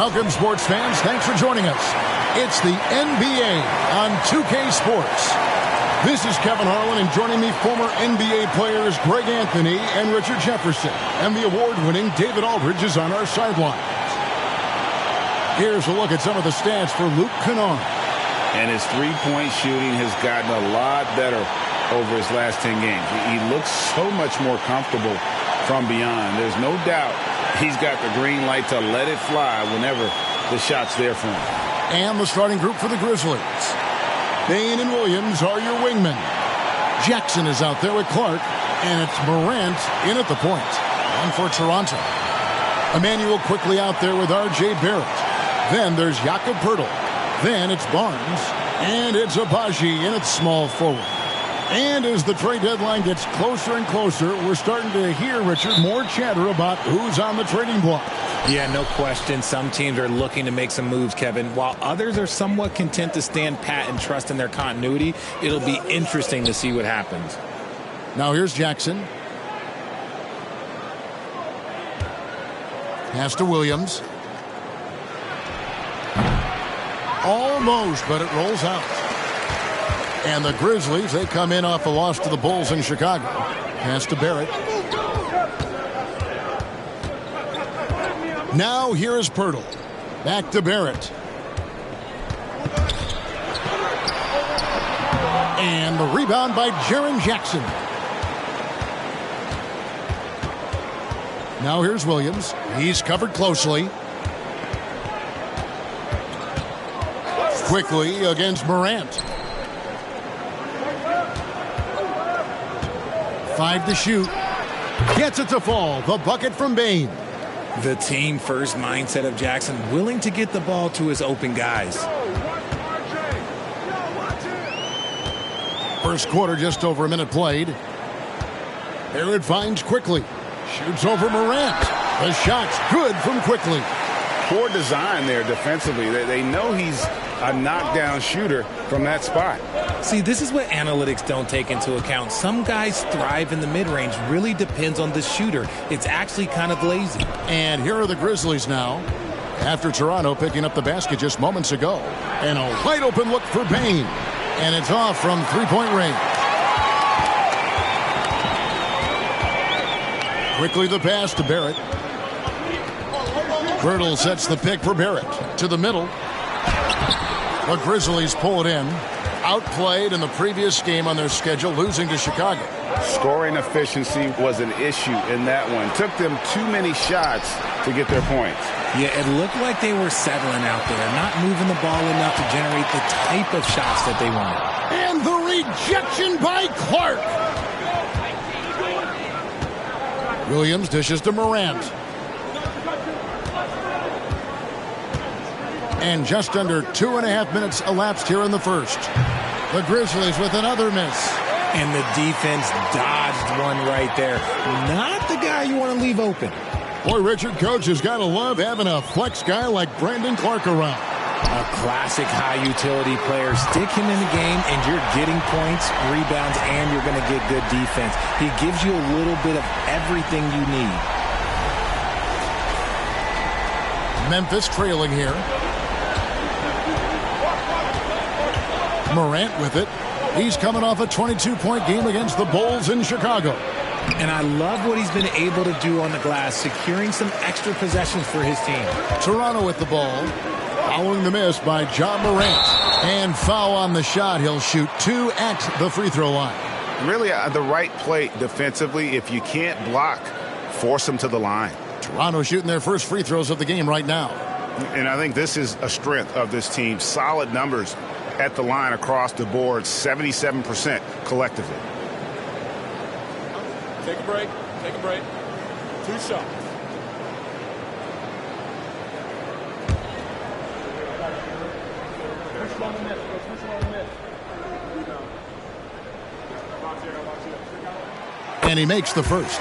Welcome, sports fans. Thanks for joining us. It's the NBA on 2K Sports. This is Kevin Harlan, and joining me, former NBA players Greg Anthony and Richard Jefferson. And the award-winning David Aldridge is on our sidelines. Here's a look at some of the stats for Luke Kennard. And his three-point shooting has gotten a lot better over his last 10 games. He looks so much more comfortable from beyond. There's no doubt he's got the green light to let it fly whenever the shot's there for him. And the starting group for the Grizzlies. Bane and Williams are your wingmen. Jackson is out there with Clark, and it's Morant in at the point. And for Toronto, Emmanuel quickly out there with R.J. Barrett. Then there's Jakob Poeltl. Then it's Barnes, and it's Abaji in its small forward. And as the trade deadline gets closer and closer, we're starting to hear, Richard, more chatter about who's on the trading block. Yeah, no question. Some teams are looking to make some moves, Kevin, while others are somewhat content to stand pat and trust in their continuity. It'll be interesting to see what happens. Now here's Jackson. Pass to Williams. Almost, but it rolls out. And the Grizzlies, they come in off a loss to the Bulls in Chicago. Pass to Barrett. Now here is Poeltl. Back to Barrett. And the rebound by Jaren Jackson. Now here's Williams. He's covered closely. Quickly against Morant. 5 to shoot. Gets it to fall. The bucket from Bane. The team-first mindset of Jackson, willing to get the ball to his open guys. First quarter, just over a minute played. Barrett finds Quickly. Shoots over Morant. The shot's good from Quickly. Poor design there defensively. They know he's a knockdown shooter from that spot. See, this is what analytics don't take into account. Some guys thrive in the mid-range. Really depends on the shooter. It's actually kind of lazy. And here are the Grizzlies now. After Toronto picking up the basket just moments ago. And a wide open look for Bane. And it's off from three-point range. Quickly the pass to Barrett. Poeltl sets the pick for Barrett. To the middle. The Grizzlies pull it in. Outplayed in the previous game on their schedule, losing to Chicago. Scoring efficiency was an issue in that one. Took them too many shots to get their points. Yeah, it looked like they were settling out there, not moving the ball enough to generate the type of shots that they wanted. And the rejection by Clark. Williams dishes to Morant. And just under 2.5 minutes elapsed here in the first. The Grizzlies with another miss. And the defense dodged one right there. Not the guy you want to leave open. Boy, Richard, coach has got to love having a flex guy like Brandon Clark around. A classic high-utility player. Stick him in the game, and you're getting points, rebounds, and you're going to get good defense. He gives you a little bit of everything you need. Memphis trailing here. Morant with it. He's coming off a 22-point game against the Bulls in Chicago. And I love what he's been able to do on the glass, securing some extra possessions for his team. Toronto with the ball. Following the miss by John Morant. And foul on the shot. He'll shoot 2 at the free throw line. Really the right play defensively. If you can't block, force them to the line. Toronto shooting their first free throws of the game right now. And I think this is a strength of this team. Solid numbers at the line across the board, 77% collectively. Take a break. Take a break. 2 shots. And he makes the first.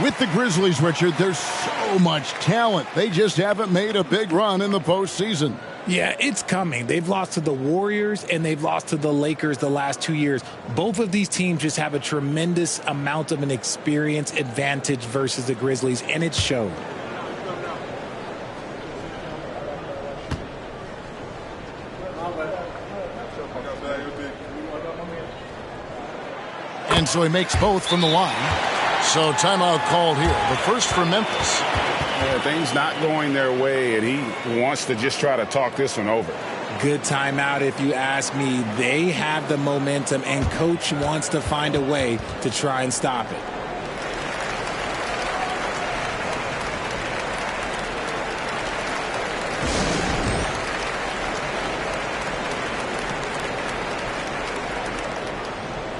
With the Grizzlies, Richard, there's so much talent. They just haven't made a big run in the postseason. Yeah, it's coming. They've lost to the Warriors and they've lost to the Lakers the last 2 years. Both of these teams just have a tremendous amount of an experience advantage versus the Grizzlies, and it showed. And so he makes both from the line. So timeout called here. The first for Memphis. Yeah, things not going their way, and he wants to just try to talk this one over. Good timeout if you ask me. They have the momentum, and coach wants to find a way to try and stop it.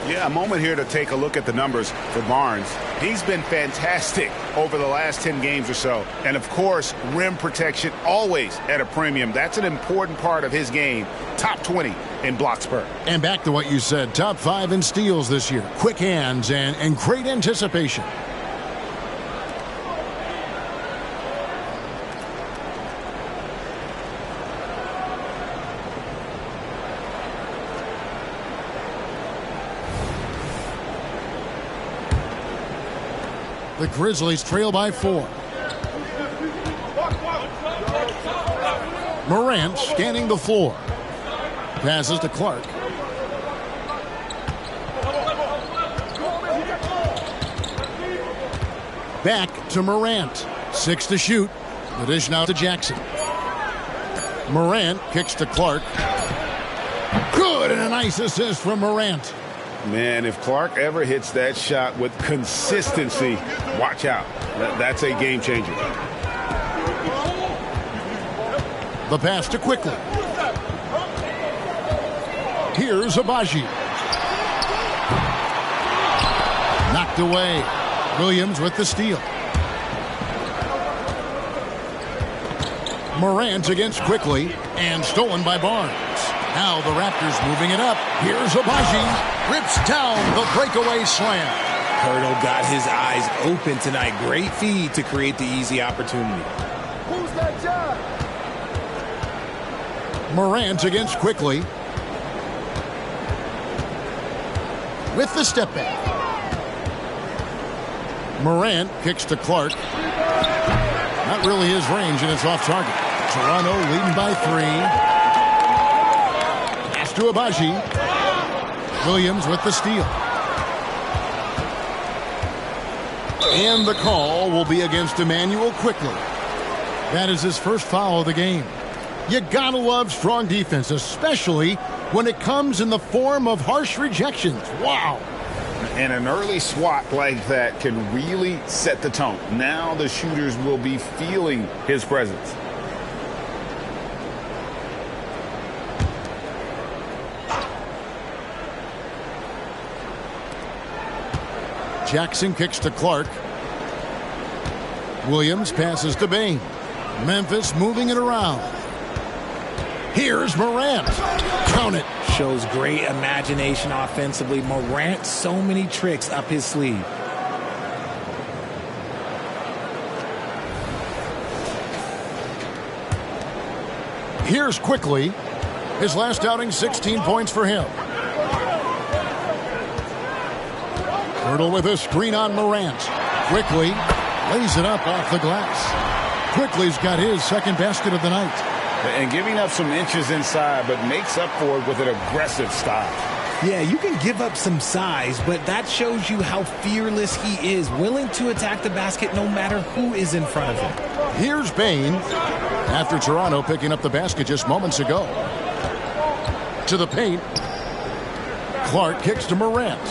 Yeah, a moment here to take a look at the numbers for Barnes. He's been fantastic over the last 10 games or so. And, of course, rim protection always at a premium. That's an important part of his game. Top 20 in block spurt. And back to what you said, top 5 in steals this year. Quick hands and great anticipation. The Grizzlies trail by 4. Morant scanning the floor. Passes to Clark. Back to Morant. 6 to shoot. The dish now to Jackson. Morant kicks to Clark. Good, and a nice assist from Morant. Man, if Clark ever hits that shot with consistency, watch out. That's a game changer. The pass to Quickly. Here's Abaji. Knocked away. Williams with the steal. Morant against Quickly and stolen by Barnes. Now the Raptors moving it up. Here's Abaji. Rips down the breakaway slam. Hurdle got his eyes open tonight. Great feed to create the easy opportunity. Who's that job? Morant against Quickly. With the step back. Morant kicks to Clark. Not really his range, and it's off target. Toronto leading by 3. Pass to Abaji. Williams with the steal. And the call will be against Emmanuel Quickly. That is his first foul of the game. You gotta love strong defense, especially when it comes in the form of harsh rejections. Wow. And an early swat like that can really set the tone. Now the shooters will be feeling his presence. Jackson kicks to Clark. Williams passes to Bain. Memphis moving it around. Here's Morant. Count it. Shows great imagination offensively. Morant, so many tricks up his sleeve. Here's Quickly. His last outing, 16 points for him. Hurdle with a screen on Morant. Quickly lays it up off the glass. Quickly's got his second basket of the night. And giving up some inches inside, but makes up for it with an aggressive style. Yeah, you can give up some size, but that shows you how fearless he is, willing to attack the basket no matter who is in front of him. Here's Bain. After Toronto picking up the basket just moments ago. To the paint. Clark kicks to Morant.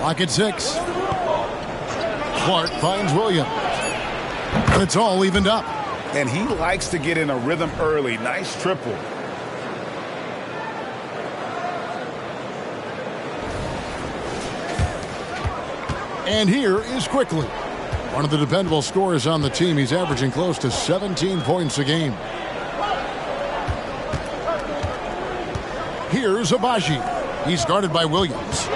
Lock at 6. Clark finds Williams. It's all evened up. And he likes to get in a rhythm early. Nice triple. And here is Quickly. One of the dependable scorers on the team. He's averaging close to 17 points a game. Here's Abaji. He's guarded by Williams.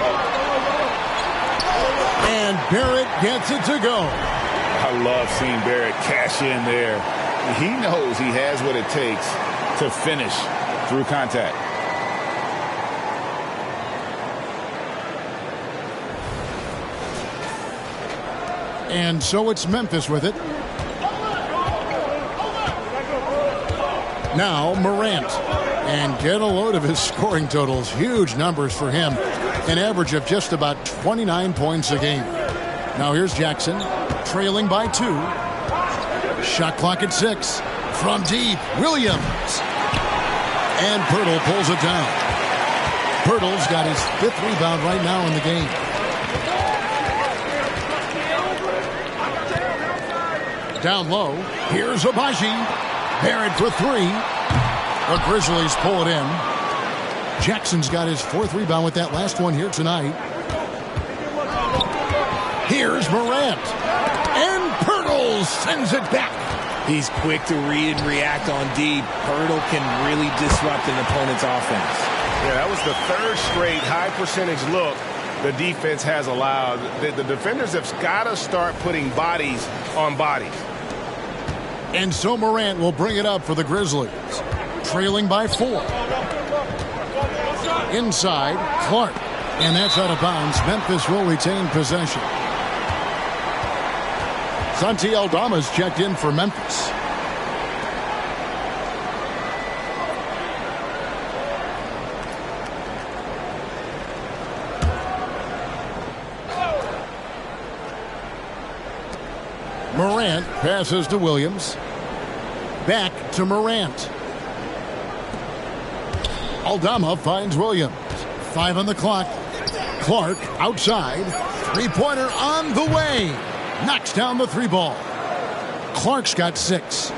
And Barrett gets it to go. I love seeing Barrett cash in there. He knows he has what it takes to finish through contact. And so it's Memphis with it. Now Morant. And get a load of his scoring totals. Huge numbers for him. An average of just about 29 points a game. Now here's Jackson, trailing by 2. Shot clock at 6. From deep, Williams. And Pirtle pulls it down. Pirtle's got his 5th rebound right now in the game. Down low, here's Abaji. Barrett for 3. The Grizzlies pull it in. Jackson's got his 4th rebound with that last one here tonight. Here's Morant. And Pirtle sends it back. He's quick to read and react on D. Pirtle can really disrupt an opponent's offense. Yeah, that was the 3rd straight high percentage look the defense has allowed. The defenders have got to start putting bodies on bodies. And so Morant will bring it up for the Grizzlies. Trailing by 4. Inside, Clark. And that's out of bounds. Memphis will retain possession. Santi Aldama's checked in for Memphis. Morant passes to Williams. Back to Morant. Aldama finds Williams. 5 on the clock. Clark outside. 3-pointer on the way. Knocks down the 3 ball. Clark's got 6.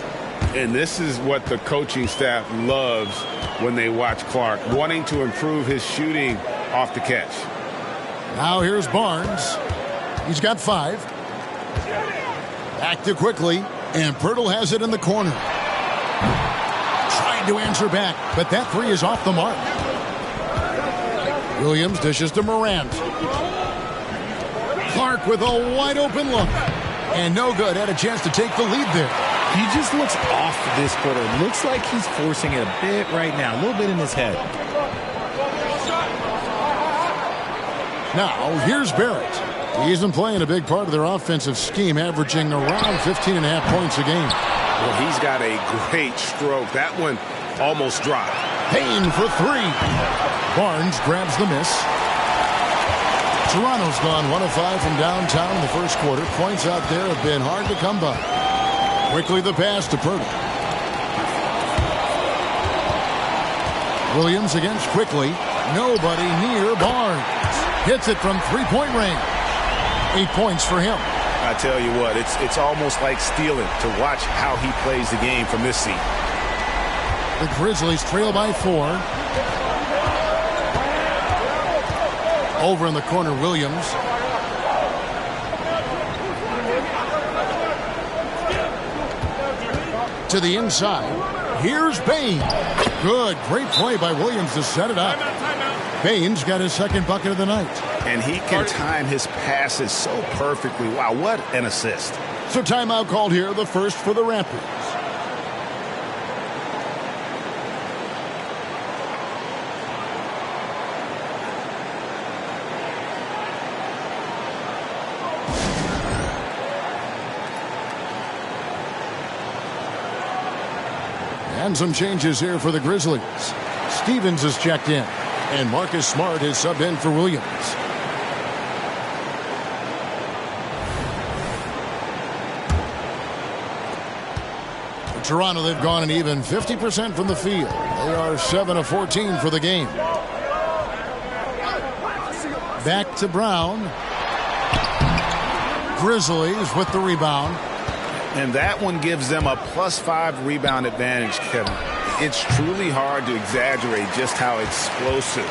And this is what the coaching staff loves when they watch Clark, wanting to improve his shooting off the catch. Now here's Barnes. He's got 5. Back to quickly, and Pirtle has it in the corner. Trying to answer back, but that 3 is off the mark. Williams dishes to Morant. Clark with a wide open look. And no good. Had a chance to take the lead there. He just looks off this quarter. Looks like he's forcing it a bit right now. A little bit in his head. Now, here's Barrett. He's been playing a big part of their offensive scheme, averaging around 15.5 points a game. Well, he's got a great stroke. That one almost dropped. Payne for 3. Barnes grabs the miss. Toronto's gone 1 of 5 from downtown in the first quarter. Points out there have been hard to come by. Quickly the pass to Pirtle. Williams against Quickly. Nobody near Barnes. Hits it from 3-point range. 8 points for him. I tell you what, it's almost like stealing to watch how he plays the game from this seat. The Grizzlies trail by 4. Over in the corner, Williams. To the inside. Here's Bain. Good. Great play by Williams to set it up. Bain's got his 2nd bucket of the night. And he can time his passes so perfectly. Wow, what an assist. So timeout called here, the first for the Raptors. And some changes here for the Grizzlies. Stevens is checked in. And Marcus Smart is subbed in for Williams. For Toronto, they've gone an even 50% from the field. They are 7 of 14 for the game. Back to Brown. Grizzlies with the rebound. And that one gives them a +5 rebound advantage, Kevin. It's truly hard to exaggerate just how explosive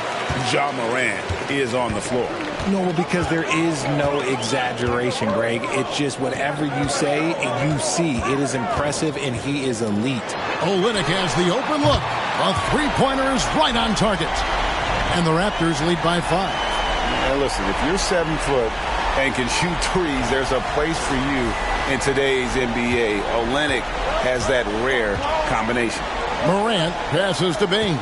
Ja Morant is on the floor. No, because there is no exaggeration, Greg. It's just whatever you say and you see. It is impressive, and he is elite. Olynyk has the open look. A 3-pointer is right on target. And the Raptors lead by 5. Now listen, if you're 7 foot and can shoot threes, there's a place for you in today's NBA. Olynyk has that rare combination. Morant passes to Bain.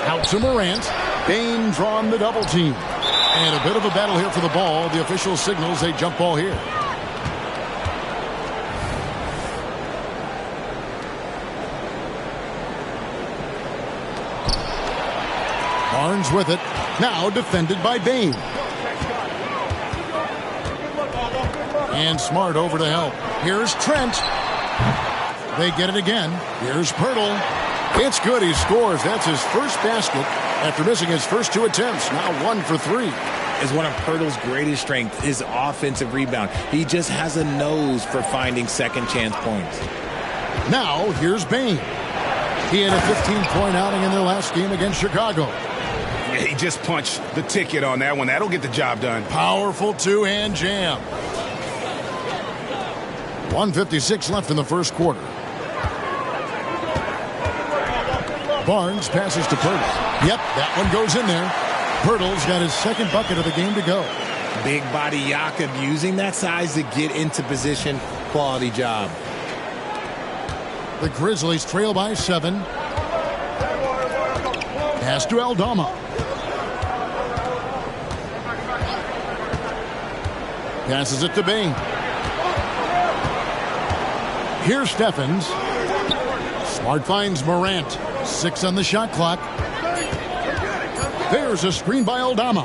Out to Morant. Bain drawn the double team. And a bit of a battle here for the ball. The official signals a jump ball here. Barnes with it. Now defended by Bain. And Smart over to help. Here's Trent. They get it again. Here's Pirtle. It's good. He scores. That's his first basket after missing his first 2 attempts. Now 1 for 3. Is one of Pirtle's greatest strengths is offensive rebound. He just has a nose for finding second chance points. Now here's Bain. He had a 15-point outing in their last game against Chicago. Yeah, he just punched the ticket on that one. That'll get the job done. Powerful two-hand jam. 1:56 left in the first quarter. Barnes passes to Pirtle. Yep, that one goes in there. Pirtle's got his second bucket of the game to go. Big body Jakob using that size to get into position. Quality job. The Grizzlies trail by 7. Pass to Aldama. Passes it to Bain. Here's Stephens. Smart finds Morant. 6 on the shot clock. There's a screen by Aldama.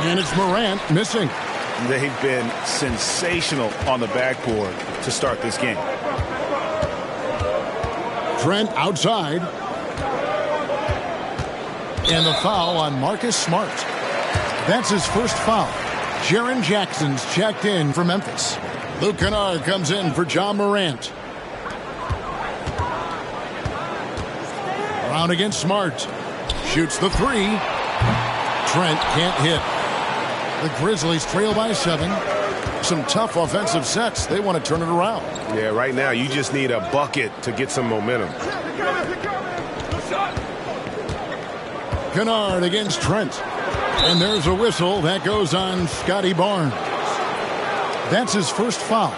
And it's Morant missing. They've been sensational on the backboard to start this game. Trent outside. And the foul on Marcus Smart. That's his first foul. Jaren Jackson's checked in for Memphis. Luke Kennard comes in for John Morant. Brown against Smart. Shoots the 3. Trent can't hit. The Grizzlies trail by 7. Some tough offensive sets. They want to turn it around. Yeah, right now you just need a bucket to get some momentum. Kennard against Trent. And there's a whistle. That goes on Scotty Barnes. That's his first foul.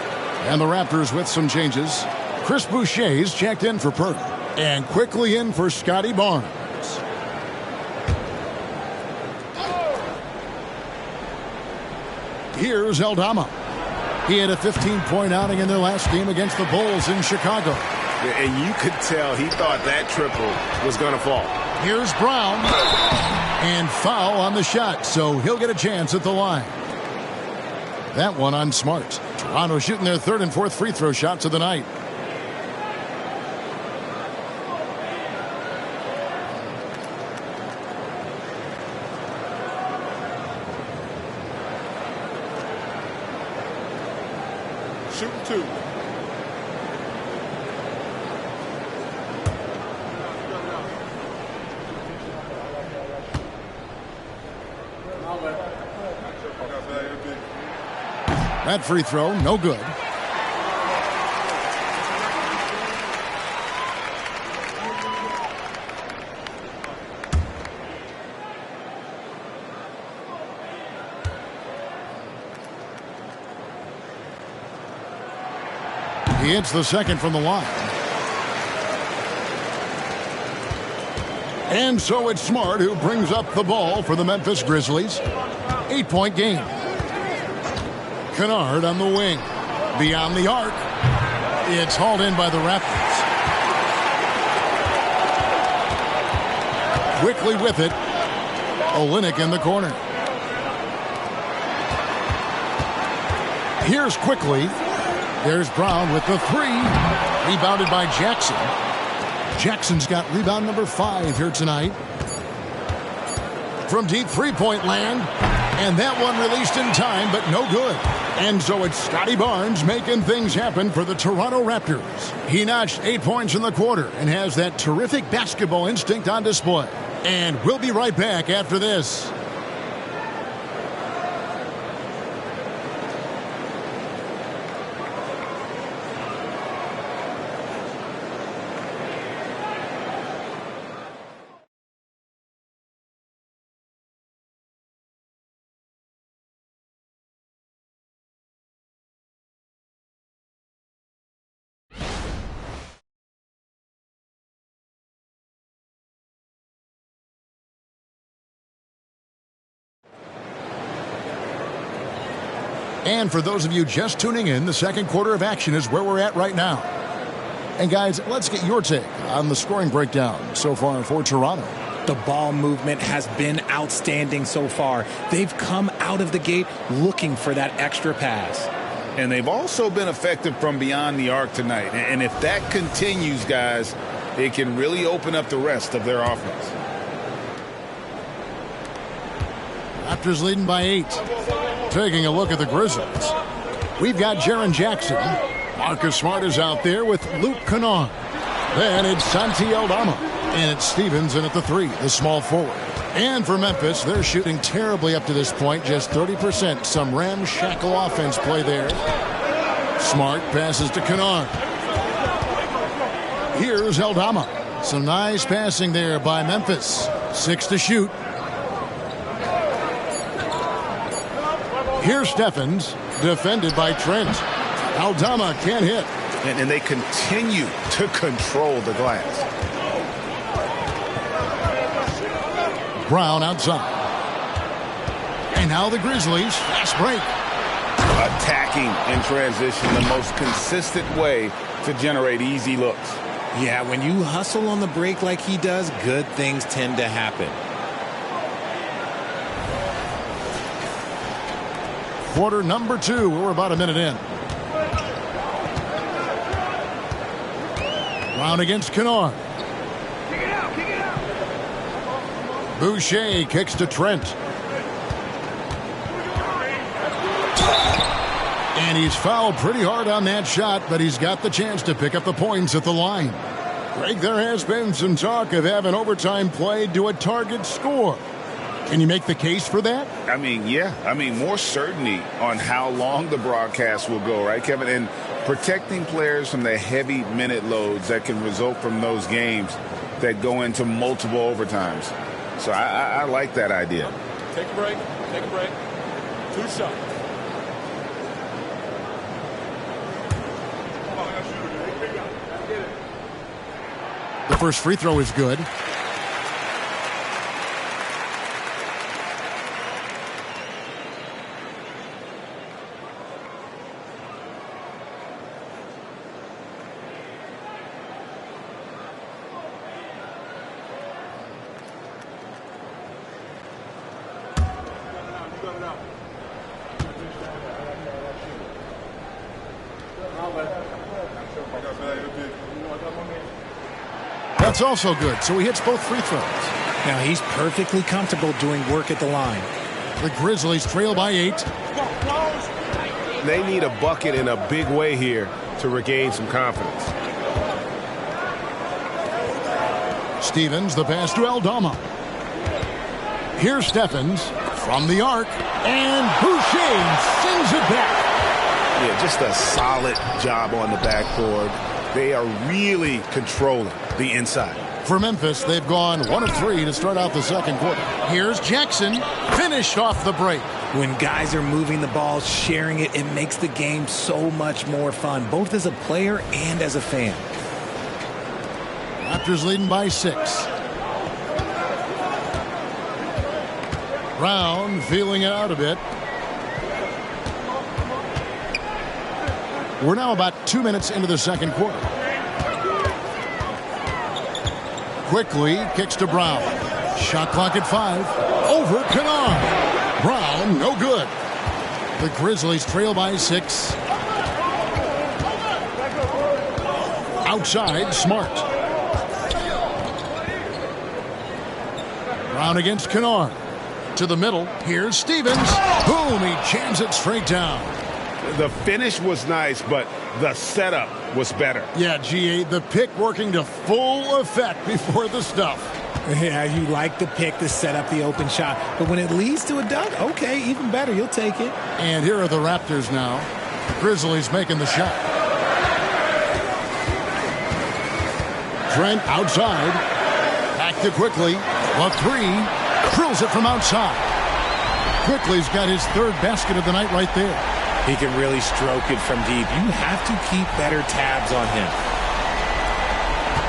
And the Raptors with some changes. Chris Boucher's checked in for Pirtle. And quickly in for Scotty Barnes. Here's Aldama. He had a 15-point outing in their last game against the Bulls in Chicago. And you could tell he thought that triple was going to fall. Here's Brown. And foul on the shot, so he'll get a chance at the line. That one on Smart. Toronto shooting their 3rd and 4th free throw shots of the night. Shooting 2. That free throw, no good. He hits the second from the line. And so it's Smart who brings up the ball for the Memphis Grizzlies. 8-point game. Kennard on the wing. Beyond the arc. It's hauled in by the Raptors. Quickly with it. Olynyk in the corner. Here's Quickly. There's Brown with the 3. Rebounded by Jackson. Jackson's got rebound number 5 here tonight. From deep three-point land. And that one released in time, but no good. And so it's Scotty Barnes making things happen for the Toronto Raptors. He notched 8 points in the quarter and has that terrific basketball instinct on display. And we'll be right back after this. And for those of you just tuning in, the second quarter of action is where we're at right now. And guys, let's get your take on the scoring breakdown so far for Toronto. The ball movement has been outstanding so far. They've come out of the gate looking for that extra pass. And they've also been effective from beyond the arc tonight. And if that continues, guys, it can really open up the rest of their offense. Raptors leading by 8. Taking a look at the Grizzlies. We've got Jaren Jackson. Marcus Smart is out there with Luke Kennard. Then it's Santi Aldama. And it's Stevens in at the 3, the small forward. And for Memphis, they're shooting terribly up to this point, just 30%. Some ramshackle offense play there. Smart passes to Kennard. Here's Aldama. Some nice passing there by Memphis. 6 to shoot. Here's Stephens, defended by Trent. Aldama can't hit. And they continue to control the glass. Brown outside. And now the Grizzlies, fast break. Attacking in transition, the most consistent way to generate easy looks. Yeah, when you hustle on the break like he does, good things tend to happen. Quarter number 2. We're about a minute in. Brown against Kennard. Boucher kicks to Trent. And he's fouled pretty hard on that shot, but he's got the chance to pick up the points at the line. Greg, there has been some talk of having overtime played to a target score. Can you make the case for that? I mean, yeah. I mean, more certainty on how long the broadcast will go, right, Kevin? And protecting players from the heavy minute loads that can result from those games that go into multiple overtimes. So I like that idea. Take a break. Take a break. 2 shots. The first free throw is good. That's also good, so he hits both free throws. Now he's perfectly comfortable doing work at the line. The Grizzlies trail by 8. They need a bucket in a big way here to regain some confidence. Stevens, the pass to Aldama. Here's Stephens from the arc, and Boucher sends it back. Yeah, just a solid job on the backboard. They are really controlling the inside. For Memphis, they've gone 1 of 3 to start out the second quarter. Here's Jackson, finished off the break. When guys are moving the ball, sharing it, it makes the game so much more fun, both as a player and as a fan. Raptors leading by 6. Brown feeling it out a bit. We're now about 2 minutes into the second quarter. Quickly kicks to Brown. Shot clock at 5. Over Kennard. Brown, no good. The Grizzlies trail by 6. Outside, Smart. Brown against Kennard. To the middle. Here's Stevens. Boom, he jams it straight down. The finish was nice, but the setup was better. Yeah, GA, the pick working to full effect before the stuff. Yeah, you like the pick to set up the open shot. But when it leads to a dunk, okay, even better. You'll take it. And here are the Raptors now. Grizzlies making the shot. Trent outside. Back to Quickly. A 3. Drills it from outside. Quickly's got his 3rd basket of the night right there. He can really stroke it from deep. You have to keep better tabs on him.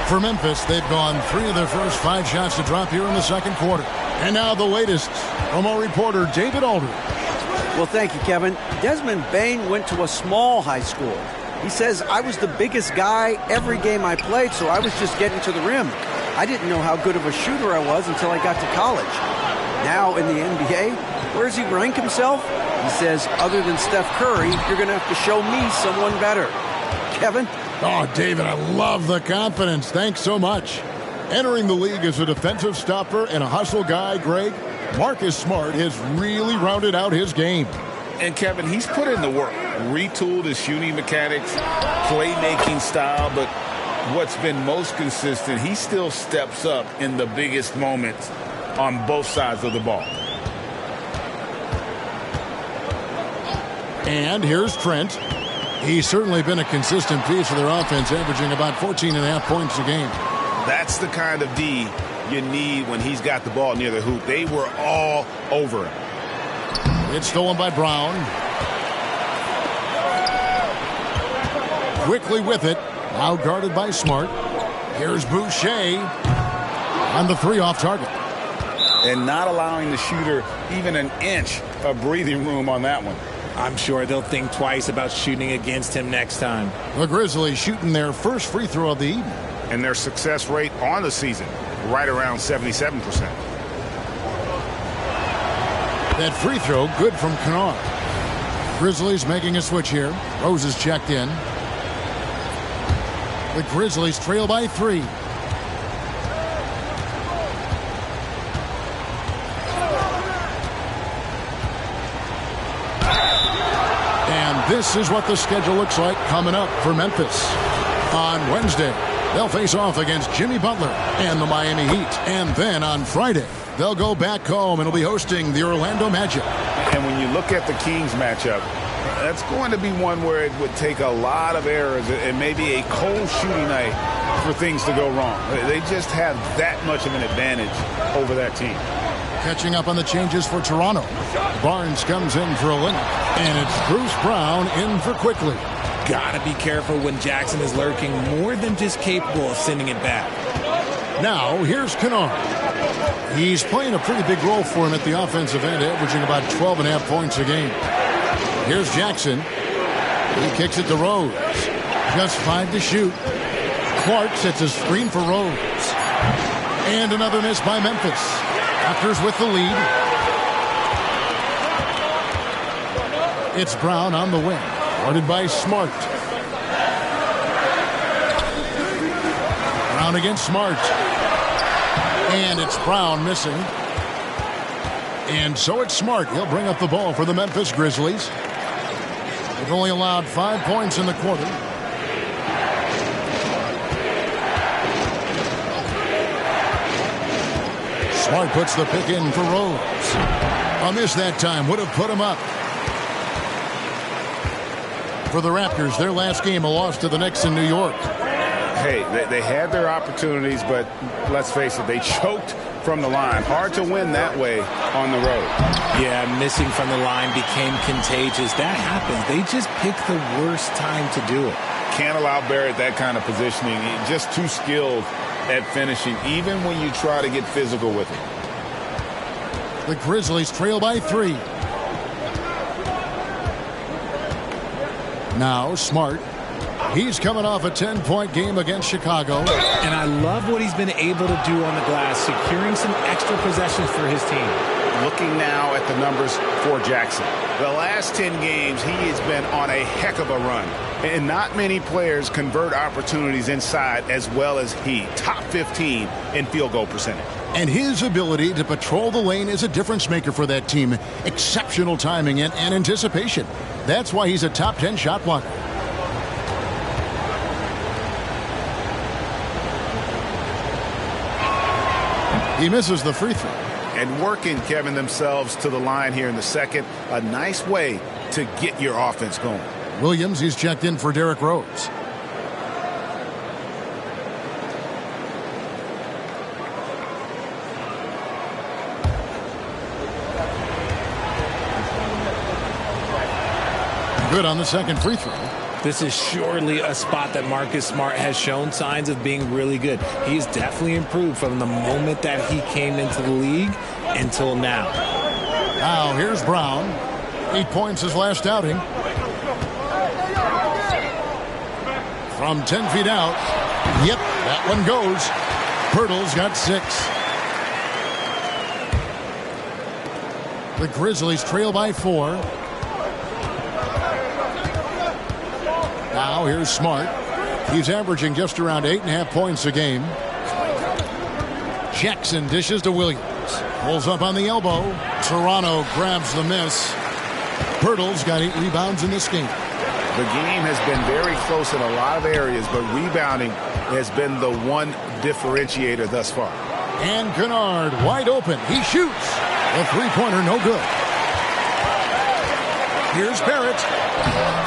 For Memphis, they've gone 3 of their first 5 shots to drop here in the second quarter. And now the latest from our reporter, David Aldridge. Well, thank you, Kevin. Desmond Bane went to a small high school. He says, I was the biggest guy every game I played, so I was just getting to the rim. I didn't know how good of a shooter I was until I got to college. Now in the NBA, where does he rank himself? He says, other than Steph Curry, you're going to have to show me someone better. Kevin? Oh, David, I love the confidence. Thanks so much. Entering the league as a defensive stopper and a hustle guy, Greg, Marcus Smart has really rounded out his game. And, Kevin, he's put in the work, retooled his shooting mechanics, playmaking style, but what's been most consistent, he still steps up in the biggest moments on both sides of the ball. And here's Trent. He's certainly been a consistent piece of their offense, averaging about 14.5 points a game. That's the kind of D you need when he's got the ball near the hoop. They were all over him. It's stolen by Brown. Quickly with it. Now guarded by Smart. Here's Boucher on the three off target. And not allowing the shooter even an inch of breathing room on that one. I'm sure they'll think twice about shooting against him next time. The Grizzlies shooting their first free throw of the evening. And their success rate on the season, right around 77%. That free throw good from Kennard. Grizzlies making a switch here. Rose is checked in. The Grizzlies trail by 3. And this is what the schedule looks like coming up for Memphis. On Wednesday, they'll face off against Jimmy Butler and the Miami Heat. And then on Friday, they'll go back home and will be hosting the Orlando Magic. And when you look at the Kings matchup, that's going to be one where it would take a lot of errors and maybe a cold shooting night for things to go wrong. They just have that much of an advantage over that team. Catching up on the changes for Toronto. Barnes comes in for a link. And it's Bruce Brown in for Quickly. Gotta be careful when Jackson is lurking, more than just capable of sending it back. Now, here's Kennard. He's playing a pretty big role for him at the offensive end, averaging about 12.5 points a game. Here's Jackson. He kicks it to Rose. Just 5 to shoot. Clark sets a screen for Rose. And another miss by Memphis. Raptors with the lead. It's Brown on the wing. Guarded by Smart. Brown against Smart. And it's Brown missing. And so it's Smart. He'll bring up the ball for the Memphis Grizzlies. They've only allowed 5 points in the quarter. Smart puts the pick in for Rose. A miss that time would have put him up. For the Raptors, their last game, a loss to the Knicks in New York. Hey, they had their opportunities, but let's face it, they choked from the line. Hard to win that way on the road. Yeah, missing from the line became contagious. That happens. They just picked the worst time to do it. Can't allow Barrett that kind of positioning. Just too skilled at finishing, even when you try to get physical with him. The Grizzlies trail by 3. Now Smart. He's coming off a 10-point game against Chicago. And I love what he's been able to do on the glass, securing some extra possessions for his team. Looking now at the numbers for Jackson. The last 10 games, he has been on a heck of a run. And not many players convert opportunities inside as well as he. Top 15 in field goal percentage. And his ability to patrol the lane is a difference maker for that team. Exceptional timing and anticipation. That's why he's a top 10 shot blocker. He misses the free throw. And working, Kevin, themselves to the line here in the second. A nice way to get your offense going. Williams, he's checked in for Derrick Rose. Good on the second free throw. This is surely a spot that Marcus Smart has shown signs of being really good. He's definitely improved from the moment that he came into the league until now. Now here's Brown. 8 points his last outing. From 10 feet out. Yep, that one goes. Pirtle's got 6. The Grizzlies trail by 4. Now here's Smart. He's averaging just around 8.5 points a game. Jackson dishes to Williams. Pulls up on the elbow. Toronto grabs the miss. Pirtle's got 8 rebounds in this game. The game has been very close in a lot of areas, but rebounding has been the one differentiator thus far. And Kennard wide open. He shoots. A three-pointer, no good. Here's Barrett.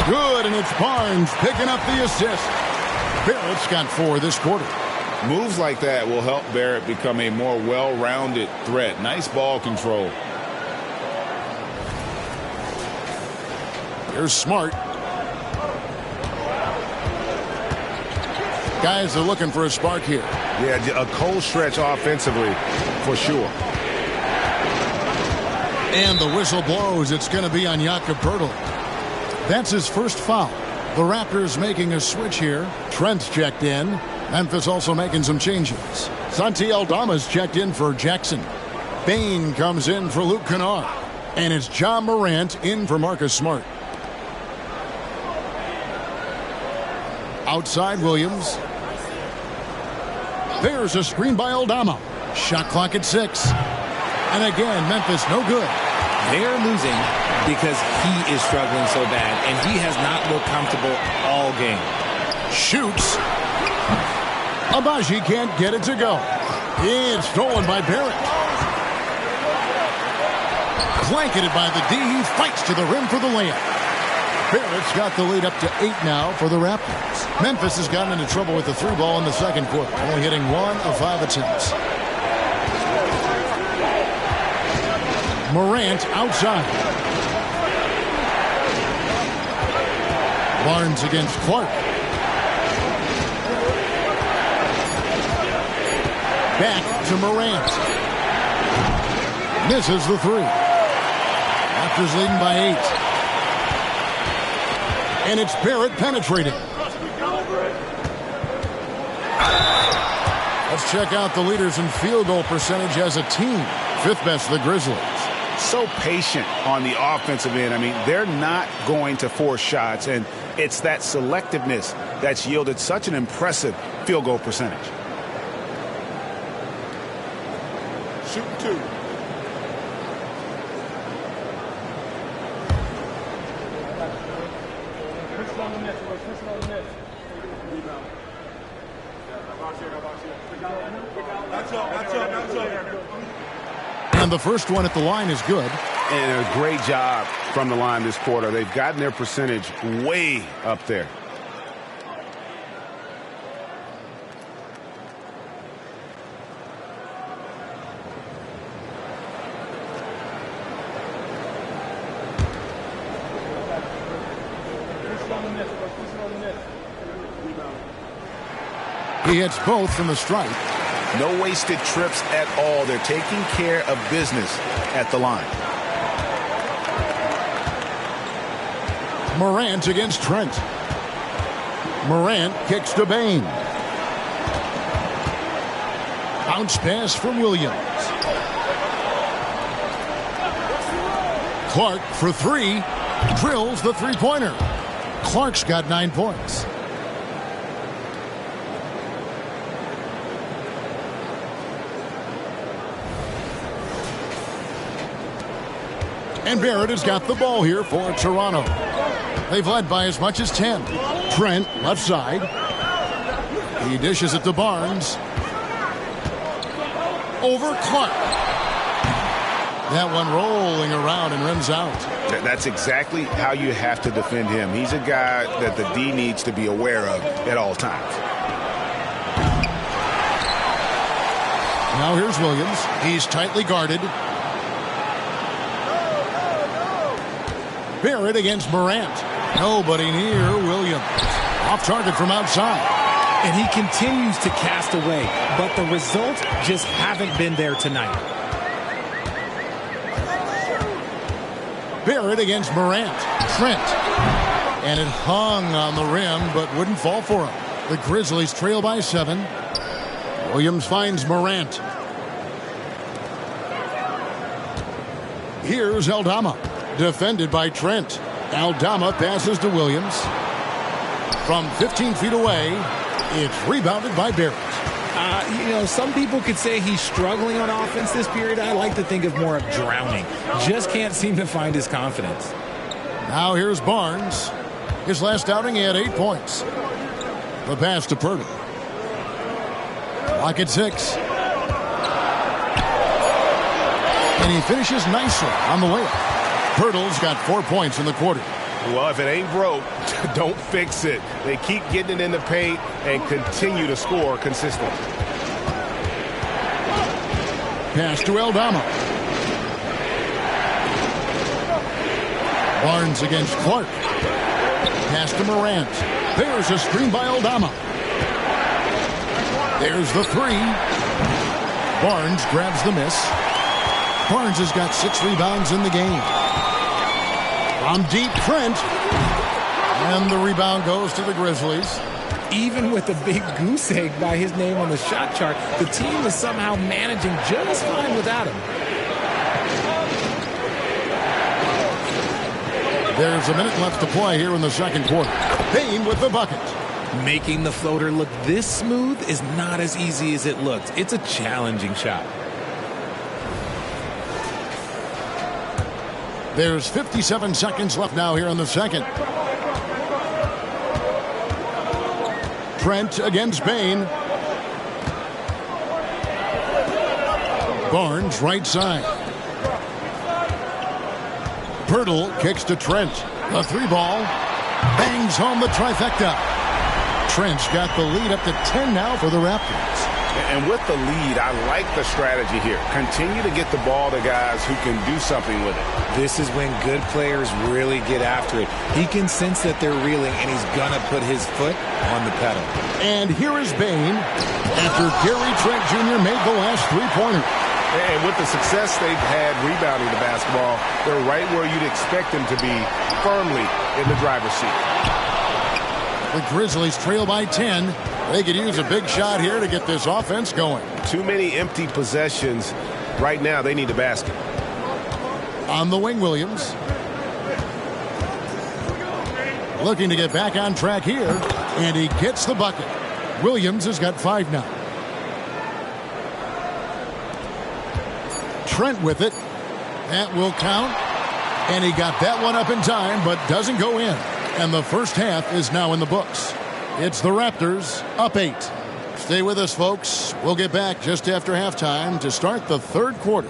Good, and it's Barnes picking up the assist. Barrett's got 4 this quarter. Moves like that will help Barrett become a more well-rounded threat. Nice ball control. Here's Smart. Guys are looking for a spark here. Yeah, a cold stretch offensively for sure. And the whistle blows. It's going to be on Jakob Poeltl. That's his first foul. The Raptors making a switch here. Trent's checked in. Memphis also making some changes. Santi Aldama's checked in for Jackson. Bain comes in for Luke Kennard. And it's John Morant in for Marcus Smart. Outside Williams. There's a screen by Aldama. Shot clock at 6. And again, Memphis no good. They're losing because he is struggling so bad, and he has not looked comfortable all game. Shoots. Abaji can't get it to go. It's stolen by Barrett. Blanketed by the D. He fights to the rim for the layup. Barrett's got the lead up to 8 now for the Raptors. Memphis has gotten into trouble with the 3 ball in the second quarter, only hitting 1 of 5 attempts. Morant outside. Barnes against Clark. Back to Morant. Misses the 3. Raptors leading by 8. And it's Barrett penetrating. Let's check out the leaders in field goal percentage as a team. 5th best, the Grizzlies. So patient on the offensive end. I mean, they're not going to force shots, and it's that selectiveness that's yielded such an impressive field goal percentage. Shooting 2. And the first one at the line is good. And a great job from the line this quarter. They've gotten their percentage way up there. He hits both from the stripe. No wasted trips at all. They're taking care of business at the line. Morant against Trent. Morant kicks to Bain. Bounce pass from Williams. Clark for 3. Drills the three-pointer. Clark's got 9 points. And Barrett has got the ball here for Toronto. They've led by as much as 10. Trent, left side. He dishes it to Barnes. Over Clark. That one rolling around and rims out. That's exactly how you have to defend him. He's a guy that the D needs to be aware of at all times. Now here's Williams. He's tightly guarded. Barrett against Morant. Nobody near Williams. Off target from outside. And he continues to cast away, but the results just haven't been there tonight. Barrett against Morant. Trent. And it hung on the rim, but wouldn't fall for him. The Grizzlies trail by 7. Williams finds Morant. Here's Aldama. Defended by Trent. Aldama passes to Williams. From 15 feet away, it's rebounded by Barrett. Some people could say he's struggling on offense this period. I like to think of more of drowning. Just can't seem to find his confidence. Now here's Barnes. His last outing, he had 8 points. The pass to Purtle. Lock at 6. And he finishes nicely on the layup. Purtle's got 4 points in the quarter. Well, if it ain't broke, don't fix it. They keep getting it in the paint and continue to score consistently. Pass to Aldama. Barnes against Clark. Pass to Morant. There's a screen by Aldama. There's the 3. Barnes grabs the miss. Barnes has got 6 rebounds in the game. From deep, Trent. And the rebound goes to the Grizzlies. Even with a big goose egg by his name on the shot chart, the team is somehow managing just fine without him. There's a minute left to play here in the second quarter. Payne with the bucket. Making the floater look this smooth is not as easy as it looks. It's a challenging shot. There's 57 seconds left now here in the second. Trent against Payne. Barnes right side. Purtle kicks to Trent. The 3 ball. Bangs home the trifecta. Trent's got the lead up to 10 now for the Raptors. And with the lead, I like the strategy here. Continue to get the ball to guys who can do something with it. This is when good players really get after it. He can sense that they're reeling, and he's going to put his foot on the pedal. And here is Payne after Gary Trent Jr. made the last 3-pointer. And with the success they've had rebounding the basketball, they're right where you'd expect them to be, firmly in the driver's seat. The Grizzlies trail by 10. They could use a big shot here to get this offense going. Too many empty possessions. Right now, they need a basket. On the wing, Williams. Looking to get back on track here. And he gets the bucket. Williams has got 5 now. Trent with it. That will count. And he got that one up in time, but doesn't go in. And the first half is now in the books. It's the Raptors up 8. Stay with us, folks. We'll get back just after halftime to start the third quarter.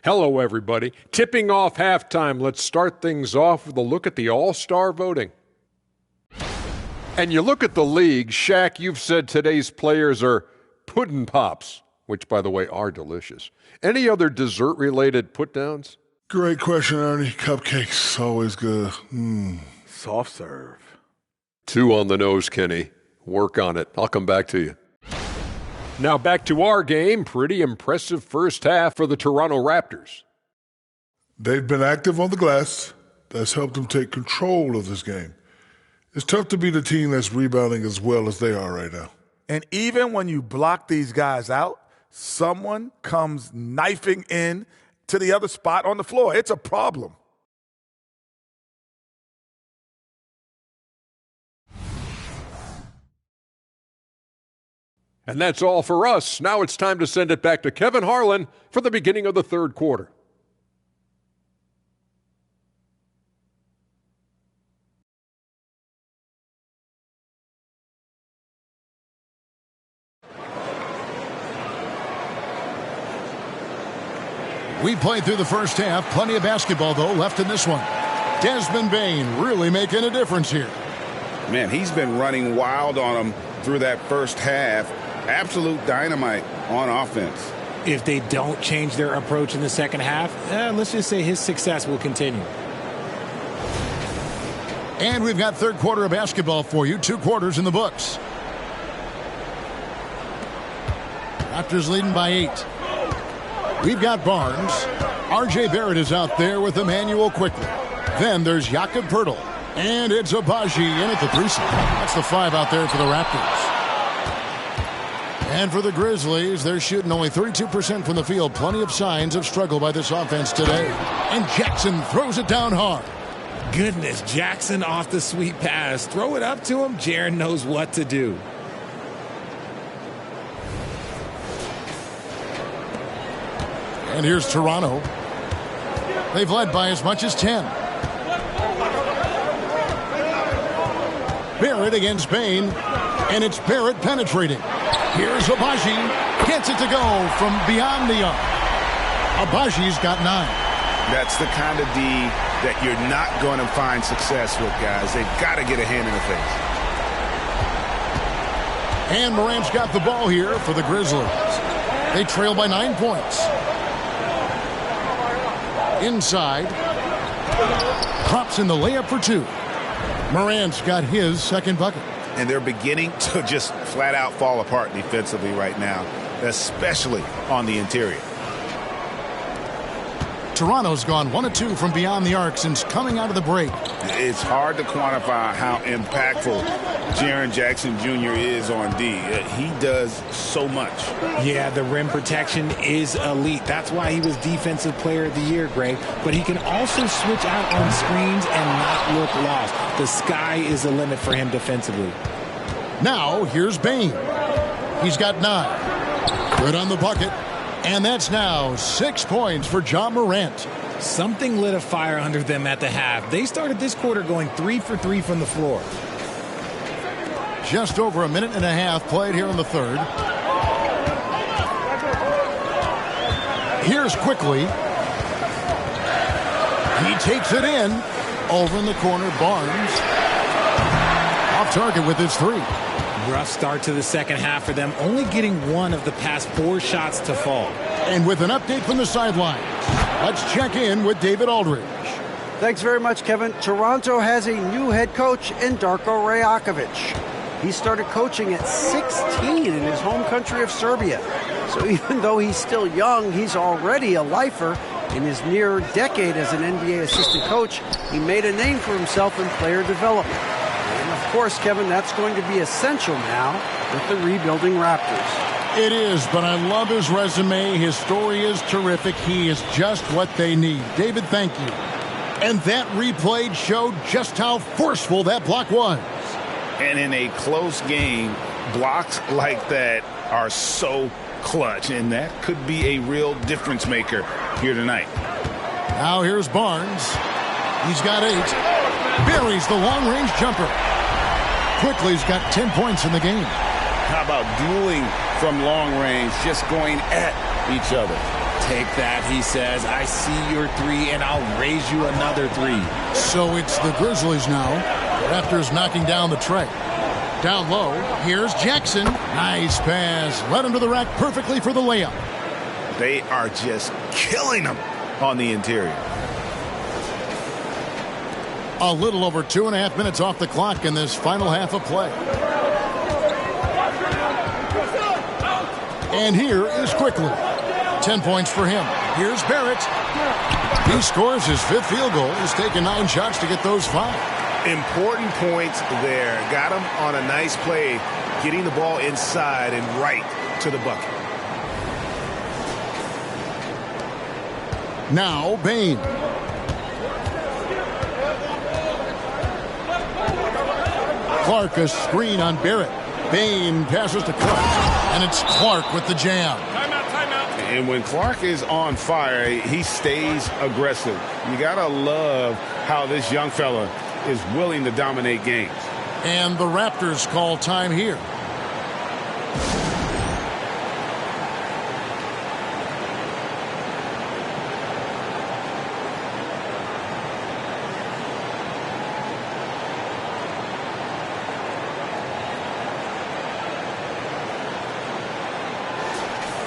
Hello, everybody. Tipping off halftime. Let's start things off with a look at the All-Star voting. And you look at the league, Shaq, you've said today's players are puddin' pops, which, by the way, are delicious. Any other dessert-related put-downs? Great question, Ernie. Cupcakes, always good. Soft serve. 2 on the nose, Kenny. Work on it. I'll come back to you. Now back to our game. Pretty impressive first half for the Toronto Raptors. They've been active on the glass. That's helped them take control of this game. It's tough to beat a team that's rebounding as well as they are right now. And even when you block these guys out, someone comes knifing in to the other spot on the floor. It's a problem. And that's all for us. Now it's time to send it back to Kevin Harlan for the beginning of the third quarter. We played through the first half. Plenty of basketball, though, left in this one. Desmond Bane really making a difference here. Man, he's been running wild on him through that first half. Absolute dynamite on offense. If they don't change their approach in the second half, let's just say his success will continue. And we've got third quarter of basketball for you. 2 quarters in the books. Raptors leading by 8. We've got Barnes. R.J. Barrett is out there with Emmanuel quickly. Then there's Jakob Poeltl. And it's Abaji in at the 3 spot. That's the 5 out there for the Raptors. And for the Grizzlies, they're shooting only 32% from the field. Plenty of signs of struggle by this offense today. And Jackson throws it down hard. Goodness, Jackson off the sweet pass. Throw it up to him. Jaren knows what to do. And here's Toronto. They've led by as much as 10. Barrett against Bane. And it's Barrett penetrating. Here's Abaji. Gets it to go from beyond the arc. Abaji's got 9. That's the kind of D that you're not going to find success with, guys. They've got to get a hand in the face. And Morant's got the ball here for the Grizzlies. They trail by 9 points. Inside. Drops in the layup for 2. Morant's got his second bucket. And they're beginning to just flat out fall apart defensively right now, especially on the interior. Toronto's gone 1 of 2 from beyond the arc since coming out of the break. It's hard to quantify how impactful Jaren Jackson Jr. is on D. He does so much. Yeah, the rim protection is elite. That's why he was Defensive Player of the Year, Greg. But he can also switch out on screens and not look lost. The sky is the limit for him defensively. Now, here's Bane. He's got 9. Good on the bucket. And that's now 6 points for Ja Morant. Something lit a fire under them at the half. They started this quarter going 3 for 3 from the floor. Just over a minute and a half played here in the third. Here's quickly. He takes it in. Over in the corner, Barnes. Off target with his 3. Rough start to the second half for them, only getting 1 of the past 4 shots to fall. And with an update from the sidelines, let's check in with David Aldridge. Thanks very much, Kevin. Toronto has a new head coach in Darko Rajakovic. He started coaching at 16 in his home country of Serbia. So even though he's still young, he's already a lifer. In his near decade as an NBA assistant coach, he made a name for himself in player development. And of course, Kevin, that's going to be essential now with the rebuilding Raptors. It is, but I love his resume. His story is terrific. He is just what they need. David, thank you. And that replay showed just how forceful that block was. And in a close game, blocks like that are so clutch, and that could be a real difference maker here tonight. Now here's Barnes. He's got 8. Buries the long-range jumper. Quickly's got 10 points in the game. How about dueling from long range, just going at each other? Take that, he says. I see your three, and I'll raise you another three. So it's the Grizzlies now. Raptors knocking down the tray. Down low, here's Jackson. Nice pass. Led him to the rack perfectly for the layup. They are just killing them on the interior. A little over 2.5 minutes off the clock in this final half of play. And here is Quickly. 10 points for him. Here's Barrett. He scores his 5th field goal. He's taken 9 shots to get those 5. Important points there. Got him on a nice play, getting the ball inside and right to the bucket. Now Bain. Clark a screen on Barrett. Bain passes to Clark, and it's Clark with the jam. And when Clark is on fire, he stays aggressive. You got to love how this young fella is willing to dominate games. And the Raptors call time here.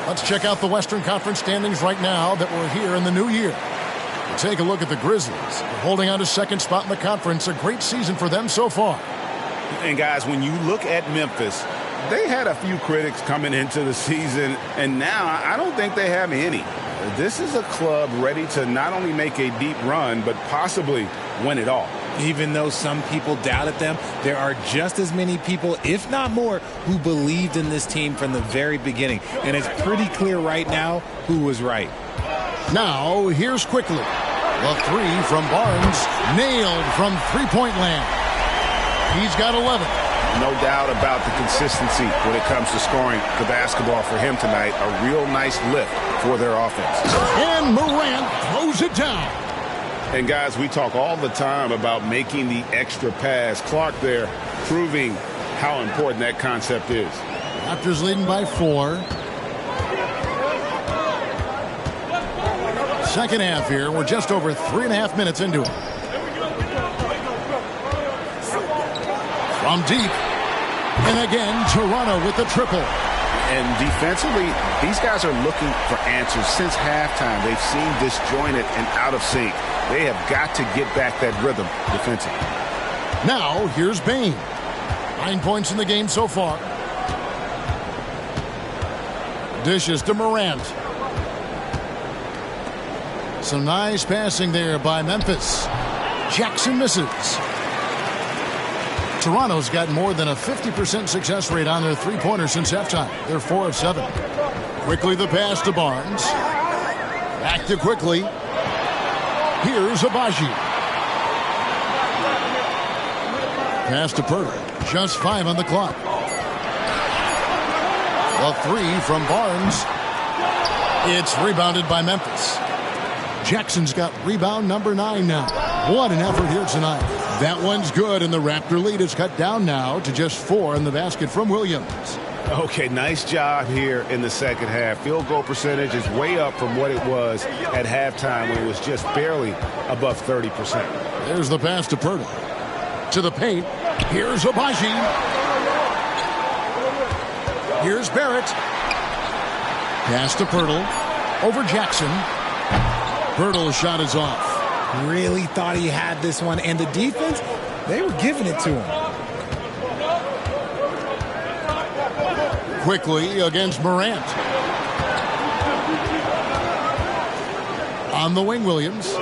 Let's check out the Western Conference standings right now that we're here in the new year. Take a look at the Grizzlies. They're holding on to second spot in the conference. A great season for them so far. And guys, when you look at Memphis, they had a few critics coming into the season, and now I don't think they have any. This is a club ready to not only make a deep run, but possibly win it all. Even though some people doubted them, there are just as many people, if not more, who believed in this team from the very beginning. And it's pretty clear right now who was right. Now, here's Quickly. The 3 from Barnes, nailed from three-point land. He's got 11. No doubt about the consistency when it comes to scoring the basketball for him tonight. A real nice lift for their offense. And Morant throws it down. And guys, we talk all the time about making the extra pass. Clark there proving how important that concept is. Raptors leading by 4. Second half here. We're just over 3.5 minutes into it. From deep. And again, Toronto with the triple. And defensively, these guys are looking for answers since halftime. They've seen disjointed and out of sync. They have got to get back that rhythm defensively. Now, here's Bain. 9 points in the game so far. Dishes to Morant. Some nice passing there by Memphis. Jackson misses. Toronto's got more than a 50% success rate on their three-pointers since halftime. They're 4 of 7. Quickly the pass to Barnes. Back to Quickly. Here's Abaji. Pass to Pirtle. Just 5 on the clock. The 3 from Barnes. It's rebounded by Memphis. Jackson's got rebound number 9 now. What an effort here tonight. That one's good, and the Raptor lead is cut down now to just 4 in the basket from Williams. Okay, nice job here in the second half. Field goal percentage is way up from what it was at halftime when it was just barely above 30%. There's the pass to Pirtle. To the paint. Here's Abaji. Here's Barrett. Pass to Pirtle. Over Jackson. Pirtle's shot is off. Really thought he had this one, and the defense, they were giving it to him. Quickly against Morant. On the wing, Williams.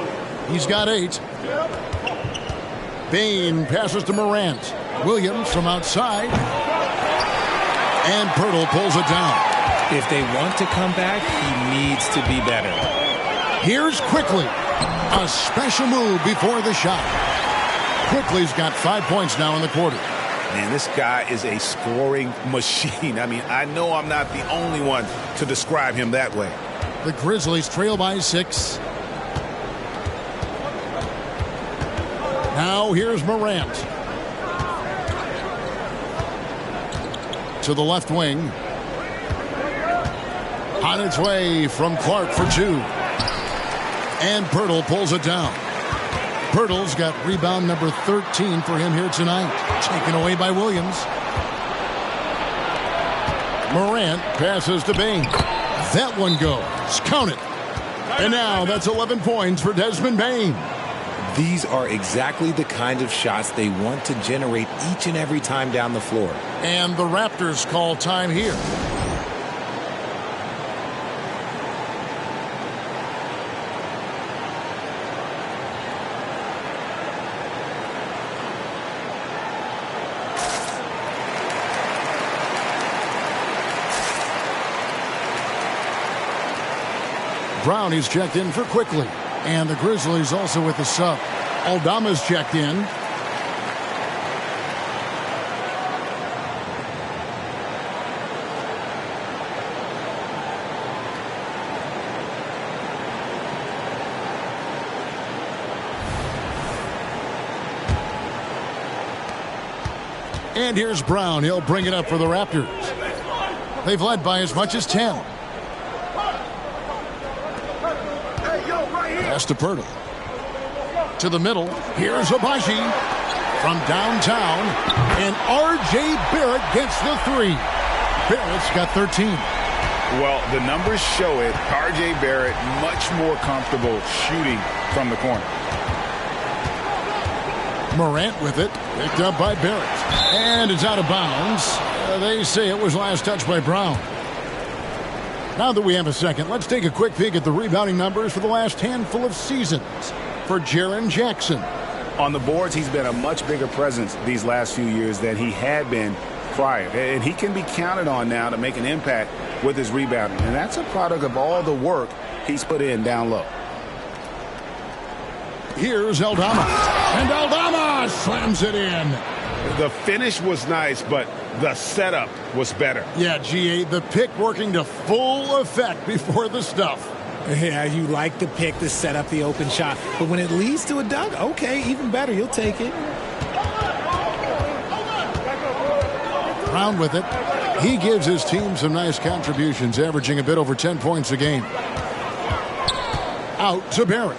He's got 8. Bain passes to Morant. Williams from outside. And Pirtle pulls it down. If they want to come back, he needs to be better. Here's Quickly. A special move before the shot. Quickly's got 5 points now in the quarter. Man, this guy is a scoring machine. I mean, I know I'm not the only one to describe him that way. The Grizzlies trail by 6. Now here's Morant. To the left wing. On its way from Clark for 2. And Pirtle pulls it down. Pirtle's got rebound number 13 for him here tonight. Taken away by Williams. Morant passes to Bain. That one goes. Count it. And now that's 11 points for Desmond Bain. These are exactly the kind of shots they want to generate each and every time down the floor. And the Raptors call time here. Brown is checked in for Quickly. And the Grizzlies also with the sub. Aldama's checked in. And here's Brown. He'll bring it up for the Raptors. They've led by as much as 10. Pass to Pirtle. To the middle. Here's Abaji from downtown. And R.J. Barrett gets the 3. Barrett's got 13. Well, the numbers show it. R.J. Barrett much more comfortable shooting from the corner. Morant with it. Picked up by Barrett. And it's out of bounds. They say it was last touched by Brown. Now that we have a second, let's take a quick peek at the rebounding numbers for the last handful of seasons for Jaren Jackson. On the boards, he's been a much bigger presence these last few years than he had been prior. And he can be counted on now to make an impact with his rebounding. And that's a product of all the work he's put in down low. Here's Aldama. And Aldama slams it in. The finish was nice, but the setup was better. Yeah, GA, the pick working to full effect before the stuff. Yeah, you like the pick to set up the open shot. But when it leads to a dunk, okay, even better. You'll take it. Brown with it. He gives his team some nice contributions, averaging a bit over 10 points a game. Out to Barrett.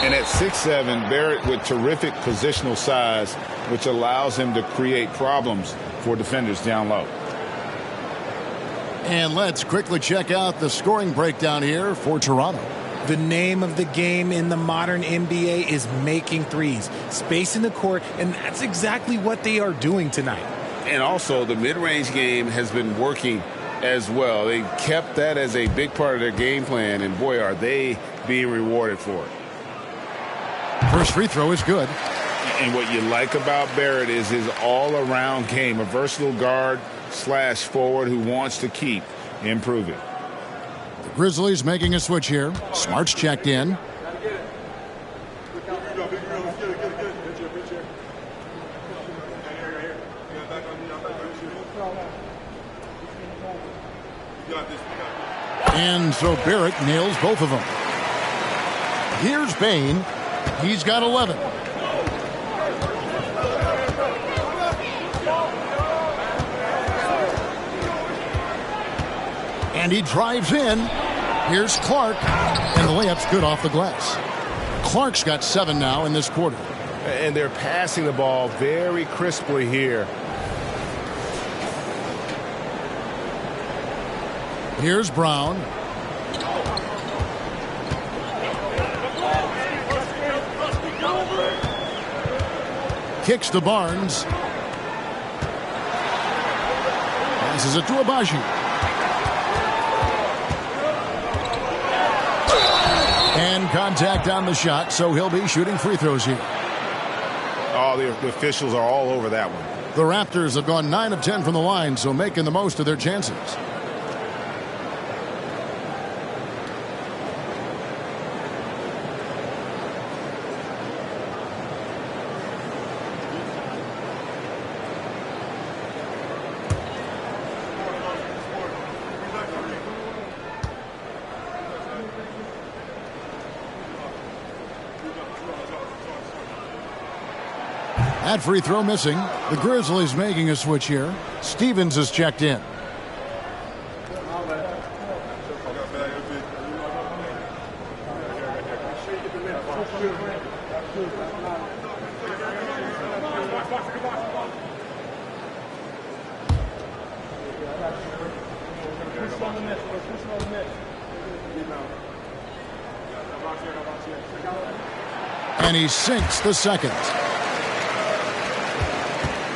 And at 6'7", Barrett with terrific positional size, which allows him to create problems for defenders down low. And let's quickly check out the scoring breakdown here for Toronto. The name of the game in the modern NBA is making threes. Space in the court, and that's exactly what they are doing tonight. And also, the mid-range game has been working as well. They kept that as a big part of their game plan, and boy, are they being rewarded for it. First free throw is good. And what you like about Barrett is his all-around game, a versatile guard / forward who wants to keep improving. The Grizzlies making a switch here. Smart's checked in. And so Barrett nails both of them. Here's Bain. He's got 11. And he drives in. Here's Clark. And the layup's good off the glass. Clark's got 7 now in this quarter. And they're passing the ball very crisply here. Here's Brown. Kicks to Barnes. Passes it to Abaji. And contact on the shot, so he'll be shooting free throws here. Oh, the officials are all over that one. The Raptors have gone 9 of 10 from the line, so making the most of their chances. That free throw missing. The Grizzlies making a switch here. Stevens is checked in. And he sinks the second.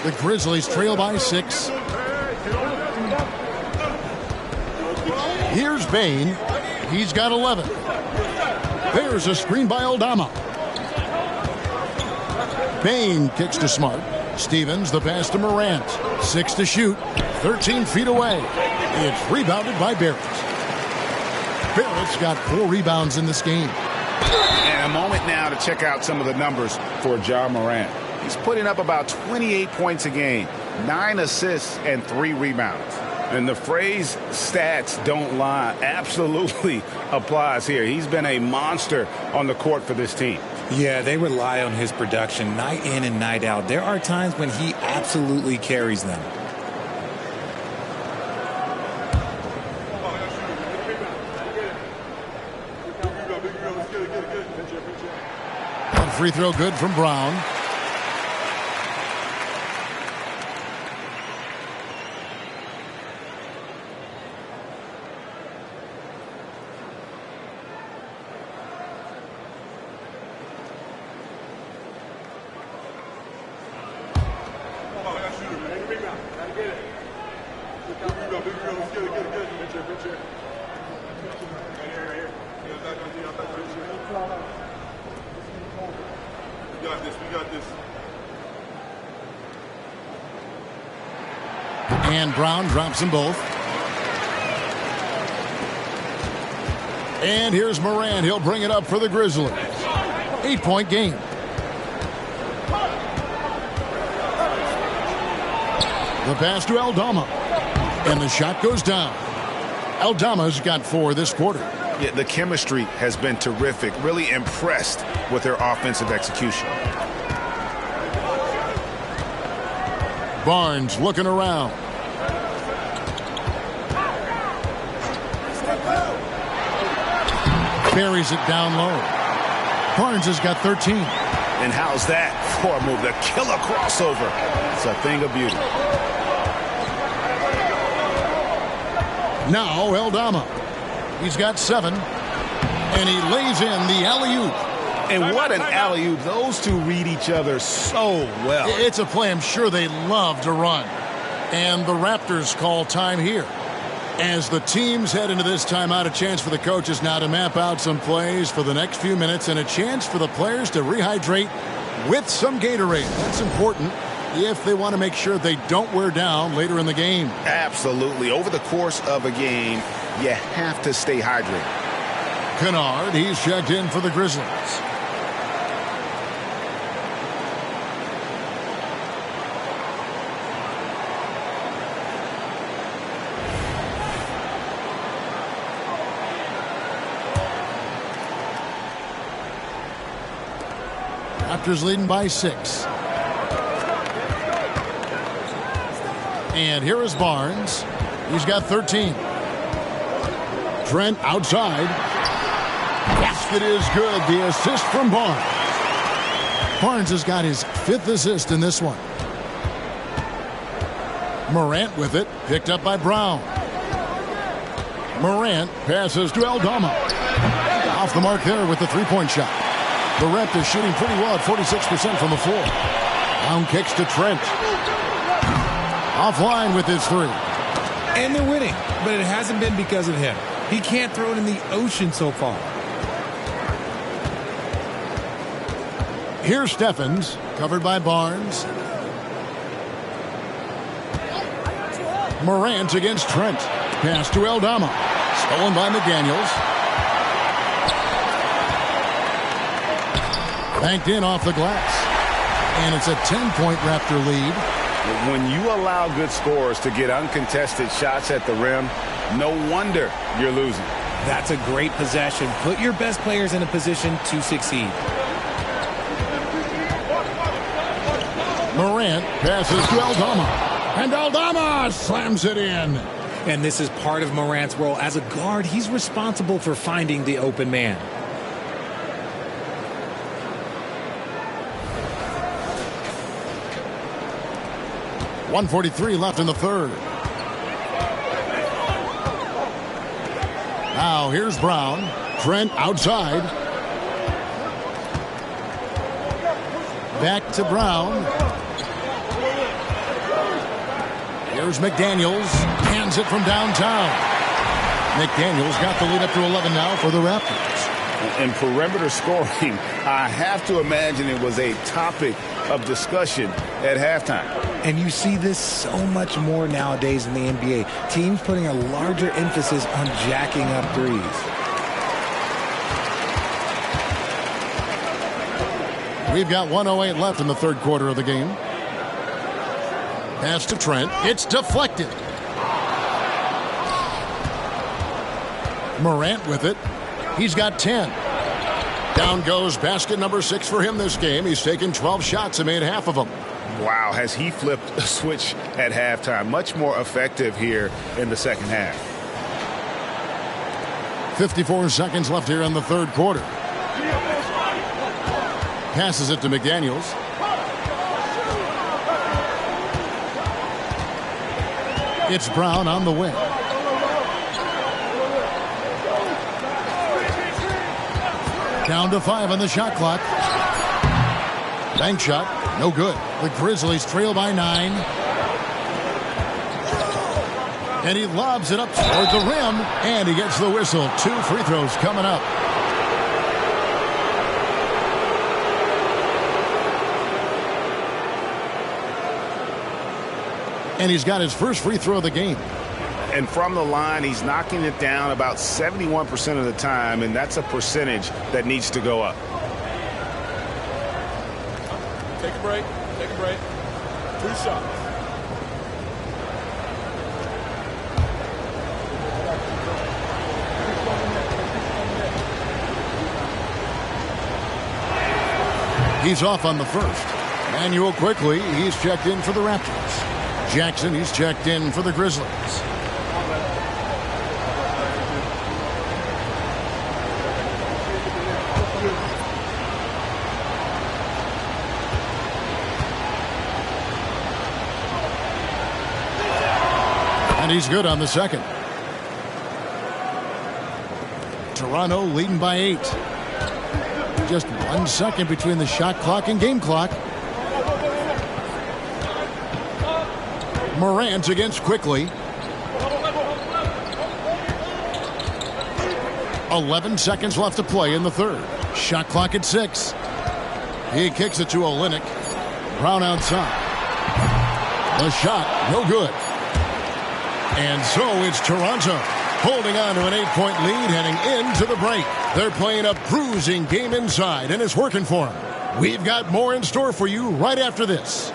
The Grizzlies trail by 6. Here's Bain. He's got 11. There's a screen by Aldama. Bain kicks to Smart. Stevens, the pass to Morant. 6 to shoot. 13 feet away. It's rebounded by Barrett. Barrett's got 4 rebounds in this game. And a moment now to check out some of the numbers for Ja Morant. He's putting up about 28 points a game, 9 assists, and 3 rebounds. And the phrase stats don't lie absolutely applies here. He's been a monster on the court for this team. Yeah, they rely on his production night in and night out. There are times when he absolutely carries them. Free throw good from Brown. And Brown drops them both. And here's Morant. He'll bring it up for the Grizzlies. 8-point game. The pass to Aldama. And the shot goes down. Aldama's got 4 this quarter. Yeah, the chemistry has been terrific. Really impressed with their offensive execution. Barnes looking around. Buries it down low. Barnes has got 13. And how's that for a move? The killer crossover. It's a thing of beauty. Now Aldama. He's got 7. And he lays in the alley-oop. And what an alley-oop. Those two read each other so well. It's a play I'm sure they love to run. And the Raptors call time here. As the teams head into this timeout, a chance for the coaches now to map out some plays for the next few minutes and a chance for the players to rehydrate with some Gatorade. That's important if they want to make sure they don't wear down later in the game. Absolutely. Over the course of a game, you have to stay hydrated. Kennard, he's checked in for the Grizzlies. Raptors leading by 6. And here is Barnes. He's got 13. Trent outside. Basket is good. The assist from Barnes. Barnes has got his 5th assist in this one. Morant with it. Picked up by Brown. Morant passes to Aldama. Off the mark there with the 3-point shot. The Raptors shooting pretty well at 46% from the floor. Brown kicks to Trent. Offline with his 3. And they're winning, but it hasn't been because of him. He can't throw it in the ocean so far. Here's Stephens, covered by Barnes. Morant against Trent. Pass to Aldama. Stolen by McDaniels. Banked in off the glass. And it's a 10-point Raptor lead. When you allow good scorers to get uncontested shots at the rim, no wonder you're losing. That's a great possession. Put your best players in a position to succeed. Morant passes to Aldama. And Aldama slams it in. And this is part of Morant's role. As a guard, he's responsible for finding the open man. .143 left in the third. Now here's Brown. Trent outside. Back to Brown. Here's McDaniels. Hands it from downtown. McDaniels got the lead up to 11 now for the Raptors. In perimeter scoring, I have to imagine it was a topic of discussion at halftime. And you see this so much more nowadays in the NBA. Teams putting a larger emphasis on jacking up threes. We've got 1:08 left in the third quarter of the game. Pass to Trent. It's deflected. Morant with it. He's got 10. Down goes basket number 6 for him this game. He's taken 12 shots and made half of them. Wow, has he flipped a switch at halftime. Much more effective here in the second half. 54 seconds left here in the third quarter. Passes it to McDaniels. It's Brown on the wing. Down to 5 on the shot clock. Bank shot, no good. The Grizzlies trail by 9. And he lobs it up toward the rim, and he gets the whistle. 2 free throws coming up. And he's got his first free throw of the game. And from the line, he's knocking it down about 71% of the time, and that's a percentage that needs to go up. Take a break. Take a break. 2 shots. He's off on the first. Manuel quickly, he's checked in for the Raptors. Jackson, he's checked in for the Grizzlies. And he's good on the second. Toronto leading by 8. Just 1 second between the shot clock and game clock. Morant against Quickly. 11 seconds left to play in the third. Shot clock at 6. He kicks it to Olynyk. Brown outside. The shot, no good. And so it's Toronto holding on to an 8-point lead heading into the break. They're playing a bruising game inside, and it's working for them. We've got more in store for you right after this.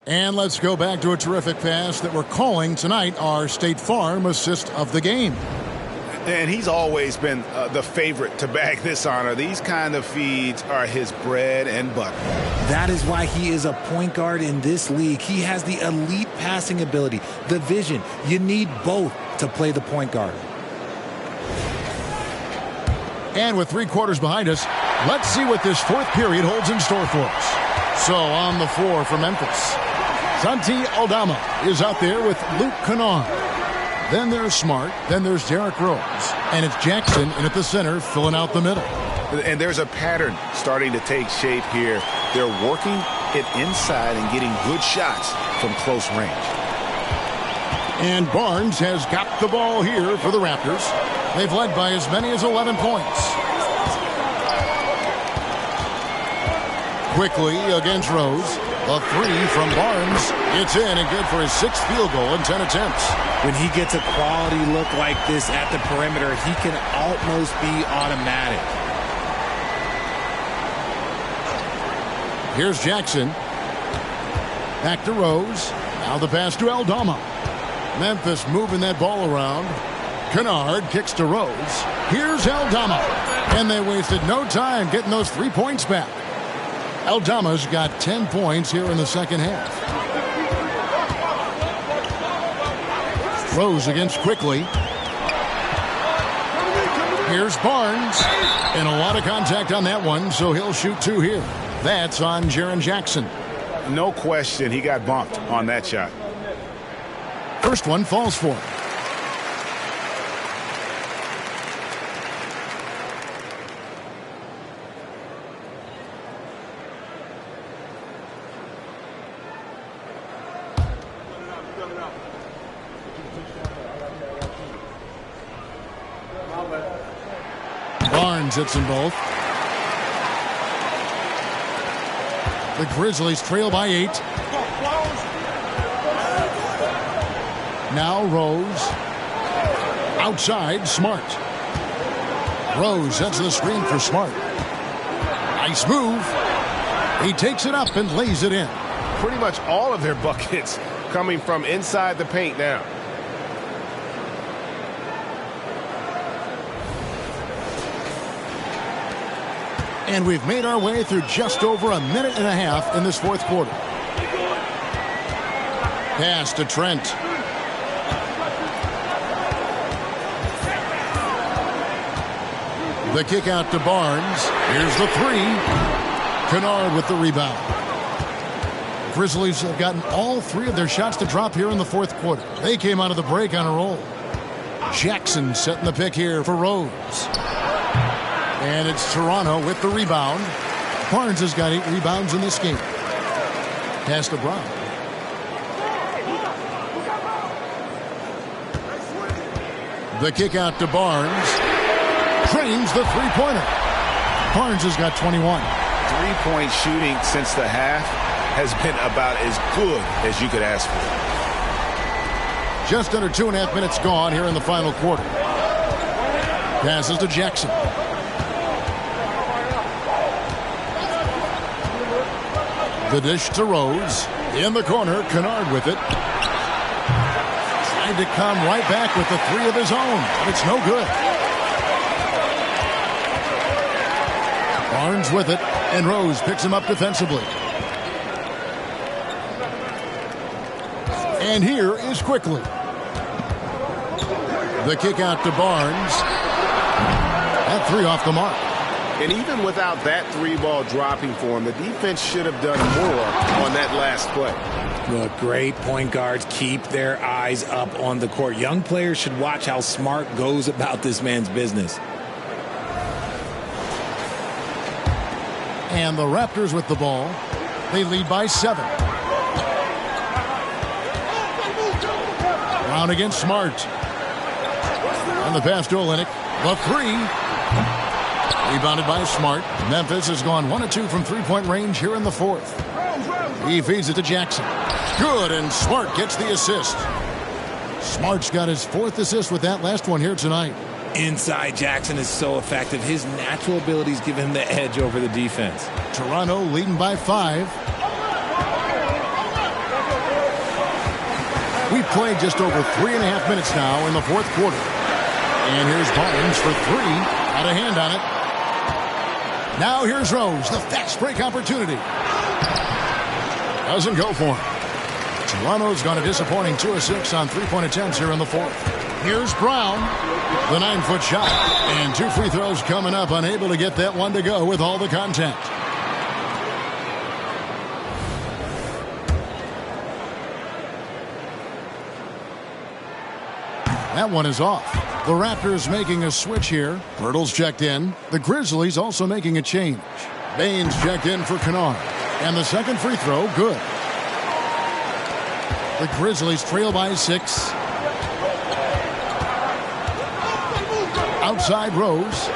And let's go back to a terrific pass that we're calling tonight our State Farm assist of the game. And he's always been the favorite to bag this honor. These kind of feeds are his bread and butter. That is why he is a point guard in this league. He has the elite passing ability, the vision. You need both to play the point guard. And with 3 quarters behind us, let's see what this fourth period holds in store for us. So on the floor for Memphis, Santi Aldama is out there with Luke Kennard. Then there's Smart. Then there's Derrick Rose. And it's Jackson in at the center filling out the middle. And there's a pattern starting to take shape here. They're working it inside and getting good shots from close range. And Barnes has got the ball here for the Raptors. They've led by as many as 11 points. Quickly against Rose. A three from Barnes. It's in and good for his 6th field goal in 10 attempts. When he gets a quality look like this at the perimeter, he can almost be automatic. Here's Jackson. Back to Rose. Now the pass to Aldama. Memphis moving that ball around. Kennard kicks to Rose. Here's Aldama. And they wasted no time getting those 3 points back. Aldama's got 10 points here in the second half. Rose against Quickly. Here's Barnes. And a lot of contact on that one, so he'll shoot 2 here. That's on Jaren Jackson. No question he got bumped on that shot. First one falls for him. Barnes hits them both. The Grizzlies trail by 8. Now Rose. Outside, Smart. Rose sets the screen for Smart. Nice move. He takes it up and lays it in. Pretty much all of their buckets coming from inside the paint now. And we've made our way through just over a minute and a half in this fourth quarter. Pass to Trent. The kick out to Barnes. Here's the 3. Kennard with the rebound. Grizzlies have gotten all 3 of their shots to drop here in the fourth quarter. They came out of the break on a roll. Jackson setting the pick here for Rose. And it's Toronto with the rebound. Barnes has got 8 rebounds in this game. Pass to Brown. The kick out to Barnes. Drains the three-pointer. Barnes has got 21. 3-point shooting since the half has been about as good as you could ask for. Just under 2.5 minutes gone here in the final quarter. Passes to Jackson. The dish to Rose. In the corner, Kennard with it. Tried to come right back with the 3 of his own, but it's no good. Barnes with it, and Rose picks him up defensively. And here is Quickly. The kick out to Barnes. That 3 off the mark. And even without that 3-ball dropping for him, the defense should have done more on that last play. Look, great point guards keep their eyes up on the court. Young players should watch how Smart goes about this man's business. And the Raptors with the ball. They lead by 7. Brown against Smart. On the pass to Olynyk. The 3. Rebounded by Smart. Memphis has gone 1 of 2 from 3-point range here in the fourth. He feeds it to Jackson. Good, and Smart gets the assist. Smart's got his 4th assist with that last one here tonight. Inside Jackson is so effective. His natural abilities give him the edge over the defense. Toronto leading by 5. We've played just over 3.5 minutes now in the fourth quarter. And here's Barnes for 3. Got a hand on it. Now here's Rose, the fast break opportunity. Doesn't go for him. Toronto's gone a disappointing 2 of 6 on 3-point attempts here in the fourth. Here's Brown, the 9-foot shot. And 2 free throws coming up, unable to get that one to go with all the contact. That one is off. The Raptors making a switch here. Hurdle's checked in. The Grizzlies also making a change. Baines checked in for Kennard. And the second free throw, good. The Grizzlies trail by 6. Outside Rose.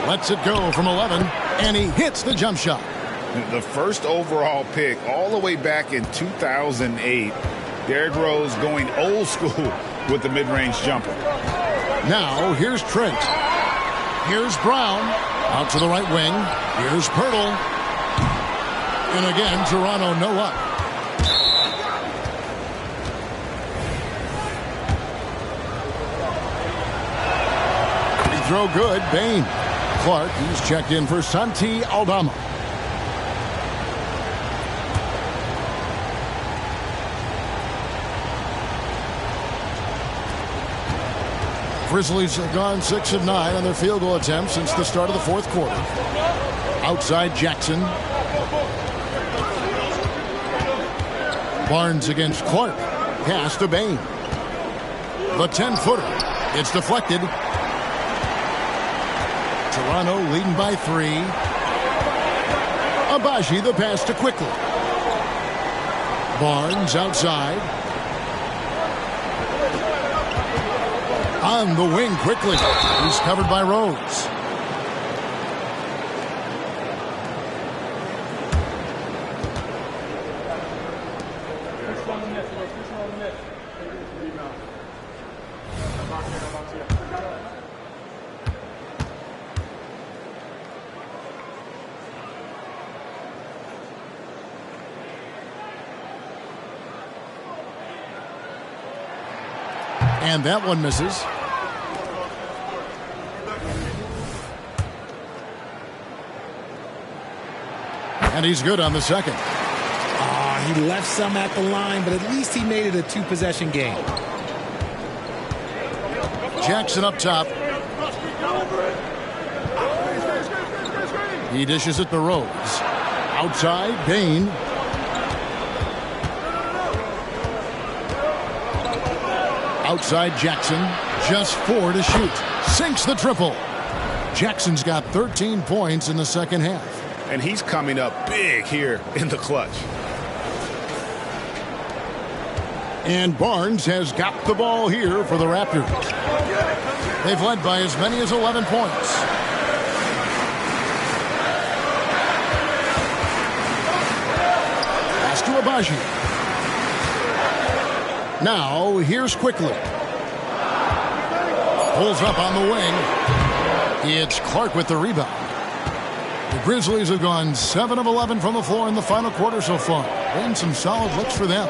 Lets it go from 11, and he hits the jump shot. The first overall pick all the way back in 2008. Derrick Rose going old school with the mid-range jumper. Now, here's Trent. Here's Brown. Out to the right wing. Here's Pirtle. And again, Toronto no up. Free throw good. Bain. Clark, he's checked in for Santi Aldama. Grizzlies have gone 6 of 9 on their field goal attempts since the start of the fourth quarter. Outside Jackson. Barnes against Clark. Pass to Bain. The 10-footer. It's deflected. Toronto leading by 3. Abaji the pass to Quickly. Barnes outside. On the wing quickly. He's covered by Rose. And that one misses. And he's good on the second. He left some at the line, but at least he made it a 2-possession game. Jackson up top. He dishes it to Rose. Outside, Bain. Outside Jackson. Just 4 to shoot. Sinks the triple. Jackson's got 13 points in the second half. And he's coming up big here in the clutch. And Barnes has got the ball here for the Raptors. They've led by as many as 11 points. Pass to Abaji. Now, here's Quickly. Pulls up on the wing. It's Clark with the rebound. The Grizzlies have gone 7 of 11 from the floor in the final quarter so far. And some solid looks for them.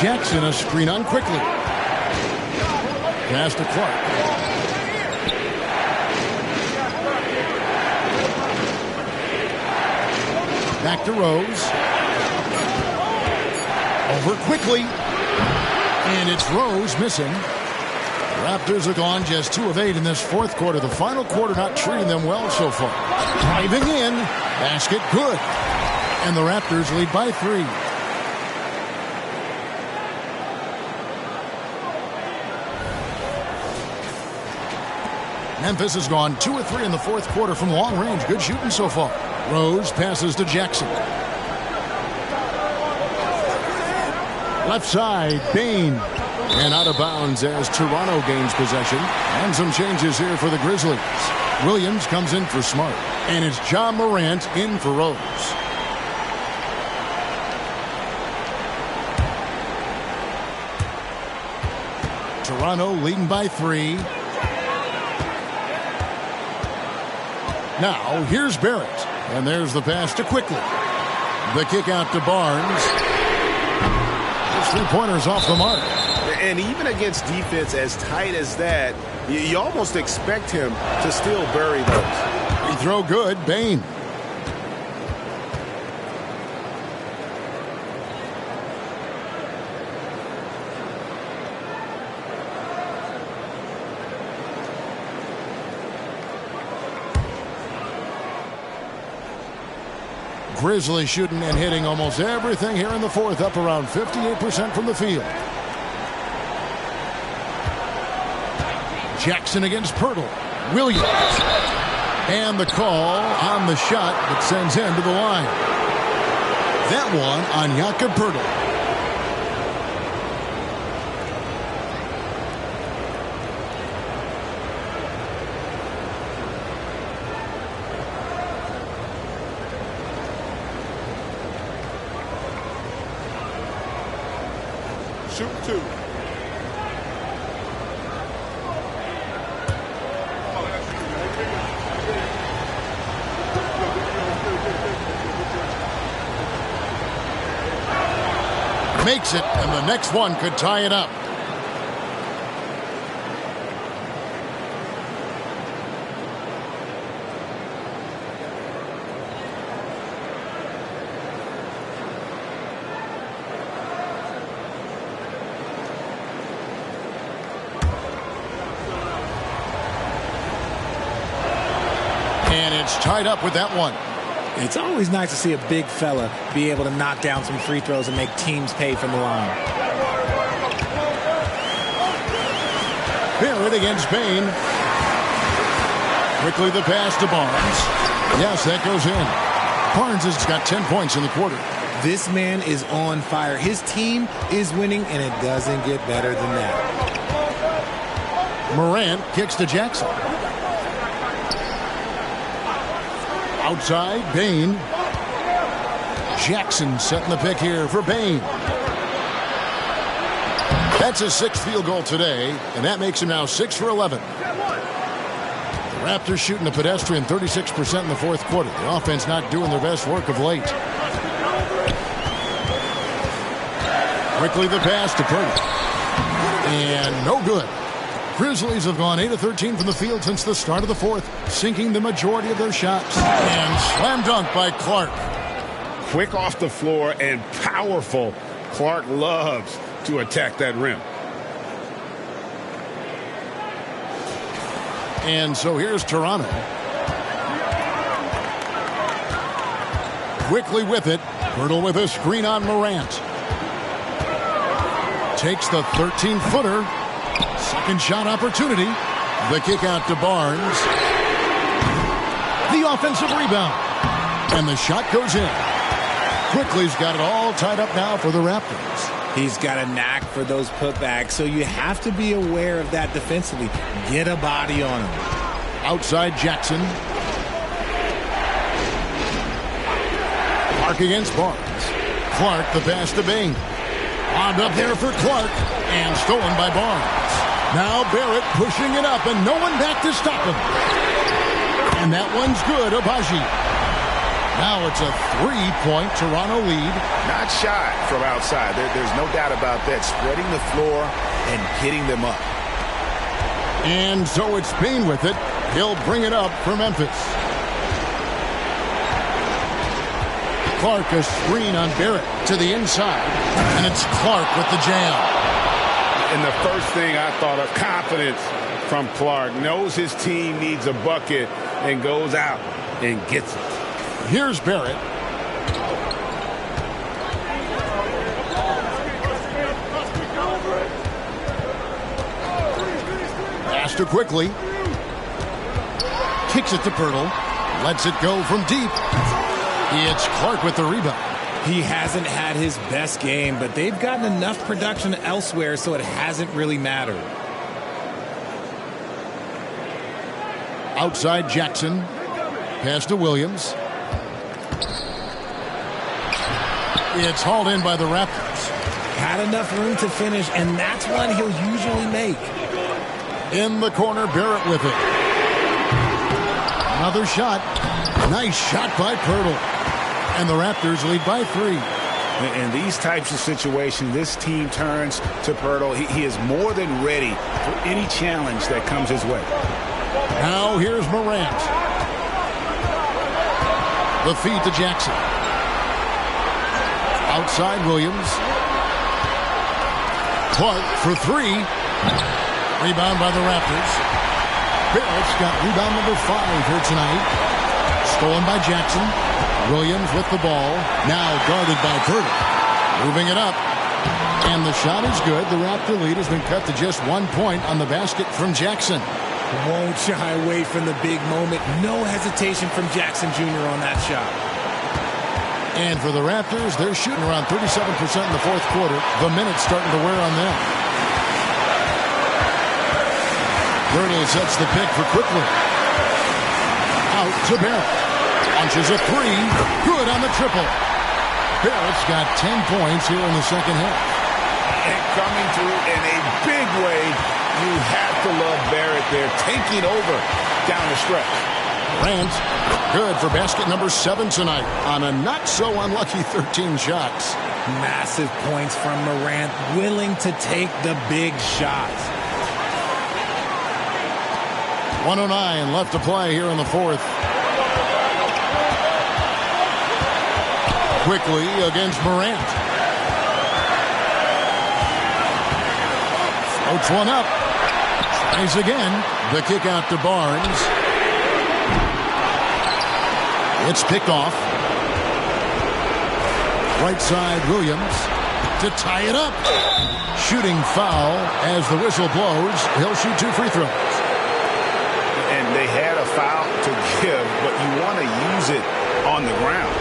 Jackson a screen on Quickly. Pass to Clark. Back to Rose. Over Quickly. And it's Rose missing. Raptors have gone just 2 of 8 in this fourth quarter. The final quarter not treating them well so far. Driving in. Basket good. And the Raptors lead by 3. Memphis has gone 2 of 3 in the fourth quarter from long range. Good shooting so far. Rose passes to Jackson. Left side, Bain. And out of bounds as Toronto gains possession. And some changes here for the Grizzlies. Williams comes in for Smart. And it's John Morant in for Rose. Toronto leading by 3. Now, here's Barrett. And there's the pass to Quickly. The kick out to Barnes. His 3-pointer's off the mark. And even against defense as tight as that, you almost expect him to still bury those. Free throw good, Bain. Grizzlies shooting and hitting almost everything here in the fourth, up around 58% from the field. Jackson against Pirtle. Williams. And the call on the shot that sends him to the line. That one on Jakob Pirtle. Shoot 2. Makes it, and the next one could tie it up. And it's tied up with that one. It's always nice to see a big fella be able to knock down some free throws and make teams pay from the line. Barrett against Payne. Quickly the pass to Barnes. Yes, that goes in. Barnes has got 10 points in the quarter. This man is on fire. His team is winning, and it doesn't get better than that. Morant kicks to Jackson. Outside, Bain. Jackson setting the pick here for Bain. That's his 6th field goal today, and that makes him now 6 for 11. The Raptors shooting a pedestrian 36% in the 4th quarter. The offense not doing their best work of late. Quickly the pass to Purdy. And no good. Grizzlies have gone 8 of 13 from the field since the start of the 4th, sinking the majority of their shots. And slam dunk by Clark. Quick off the floor and powerful. Clark loves to attack that rim. And so here's Toronto. Quickly with it. Hurdle with a screen on Morant. Takes the 13-footer. Second shot opportunity. The kick out to Barnes. The offensive rebound. And the shot goes in. Quickly's got it all tied up now for the Raptors. He's got a knack for those putbacks, so you have to be aware of that defensively. Get a body on him. Outside Jackson. Clark against Barnes. Clark the pass to Bain. Lobbed up there for Clark. And stolen by Barnes. Now Barrett pushing it up, and no one back to stop him. And that one's good, Abaji. Now it's a 3-point Toronto lead. Not shy from outside. There's no doubt about that. Spreading the floor and getting them up. And so it's Payne with it. He'll bring it up for Memphis. Clark a screen on Barrett to the inside. And it's Clark with the jam. And the first thing I thought of, confidence from Clark. Knows his team needs a bucket and goes out and gets it. Here's Barrett. Faster quickly. Kicks it to Pirtle. Lets it go from deep. It's Clark with the rebound. He hasn't had his best game, but they've gotten enough production elsewhere, so it hasn't really mattered. Outside Jackson. Pass to Williams. It's hauled in by the Raptors. Had enough room to finish, and that's one he'll usually make. In the corner, Barrett with it. Another shot. Nice shot by Pirtle. And the Raptors lead by 3. In these types of situations, this team turns to Pirtle. He is more than ready for any challenge that comes his way. Now here's Morant. The feed to Jackson. Outside Williams. Clark for 3. Rebound by the Raptors. Barrett's got rebound number 5 here tonight. Stolen by Jackson. Williams with the ball. Now guarded by Pirtle. Moving it up. And the shot is good. The Raptor lead has been cut to just 1 point on the basket from Jackson. Won't shy away from the big moment. No hesitation from Jackson Jr. on that shot. And for the Raptors, they're shooting around 37% in the 4th quarter. The minutes starting to wear on them. Pirtle sets the pick for Quickly. Out to Barrett. Launches a 3. Good on the triple. Barrett's got 10 points here in the second half. and coming through in a big way. You have to love Barrett there, taking over down the stretch. Morant, good for basket number 7 tonight on a not-so-unlucky 13 shots. Massive points from Morant, willing to take the big shots. 1:09 left to play here in the fourth. Quickly against Morant. Floats one up. Tries again. The kick out to Barnes. It's picked off. Right side, Williams to tie it up. Shooting foul as the whistle blows. He'll shoot 2 free throws. And they had a foul to give, but you want to use it on the ground.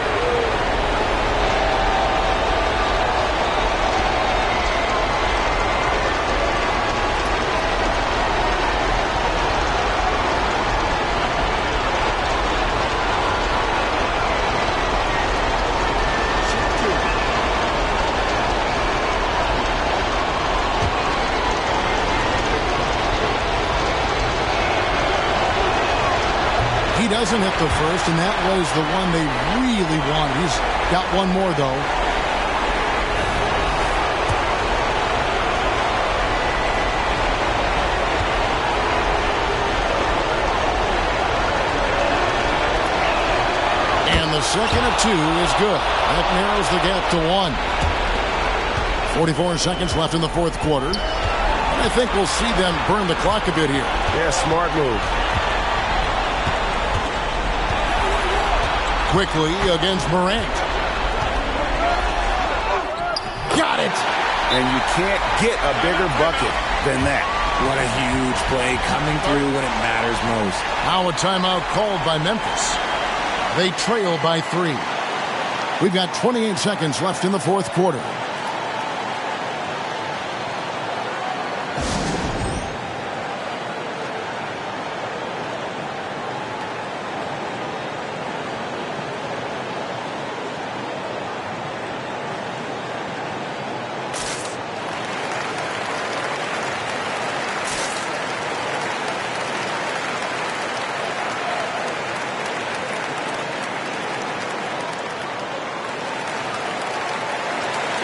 He doesn't hit the first, and that was the one they really wanted. He's got one more, though. And the second of 2 is good. That narrows the gap to 1. 44 seconds left in the fourth quarter. I think we'll see them burn the clock a bit here. Yeah, smart move. Quickly against Morant. Got it! And you can't get a bigger bucket than that. What a huge play coming through when it matters most. Now a timeout called by Memphis. They trail by 3. We've got 28 seconds left in the fourth quarter.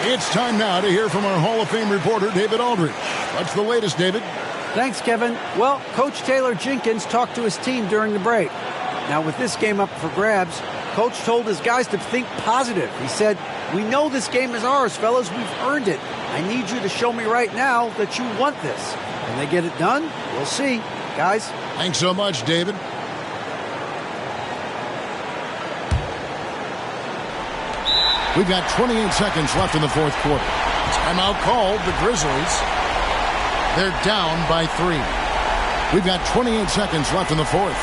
It's time now to hear from our Hall of Fame reporter, David Aldridge. What's the latest, David? Thanks, Kevin. Well, Coach Taylor Jenkins talked to his team during the break. Now, with this game up for grabs, Coach told his guys to think positive. He said, "We know this game is ours, fellas. We've earned it. I need you to show me right now that you want this." Can they get it done? We'll see. Guys. Thanks so much, David. We've got 28 seconds left in the fourth quarter. Timeout called, the Grizzlies. They're down by 3. We've got 28 seconds left in the fourth.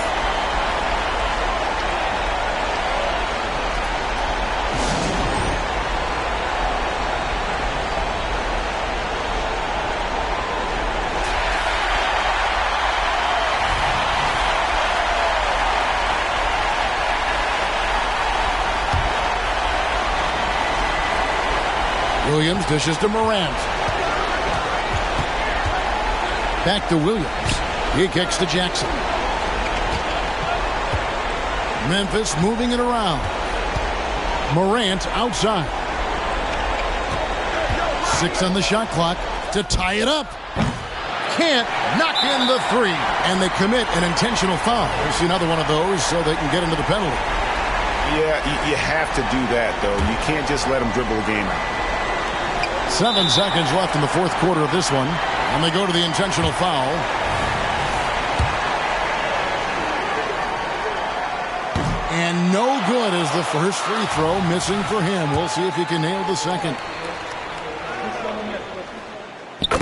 Williams dishes to Morant. Back to Williams. He kicks to Jackson. Memphis moving it around. Morant outside. 6 on the shot clock to tie it up. Can't knock in the 3. And they commit an intentional foul. We'll see another one of those so they can get into the penalty. Yeah, you have to do that, though. You can't just let them dribble the game out. 7 seconds left in the fourth quarter of this one. And they go to the intentional foul. And no good as the first free throw missing for him. We'll see if he can nail the second.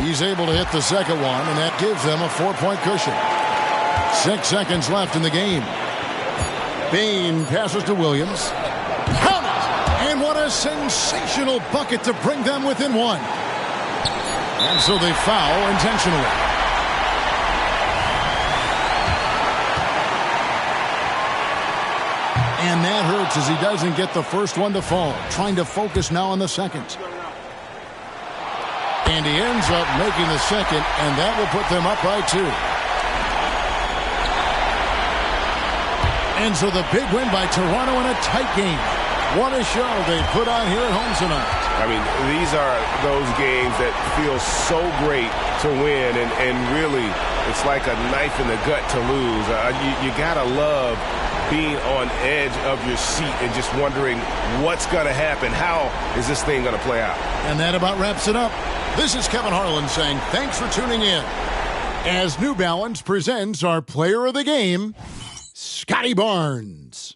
He's able to hit the second one, and that gives them a 4-point cushion. 6 seconds left in the game. Bain passes to Williams. Count it! And what a sensational bucket to bring them within 1. And so they foul intentionally. And that hurts as he doesn't get the first one to fall. Trying to focus now on the second. And he ends up making the second, and that will put them up by 2. And so the big win by Toronto in a tight game. What a show they put on here at home tonight. I mean, these are those games that feel so great to win, and really, it's like a knife in the gut to lose. You got to love being on edge of your seat and just wondering what's going to happen. How is this thing going to play out? And that about wraps it up. This is Kevin Harlan saying thanks for tuning in as New Balance presents our player of the game, Scotty Barnes.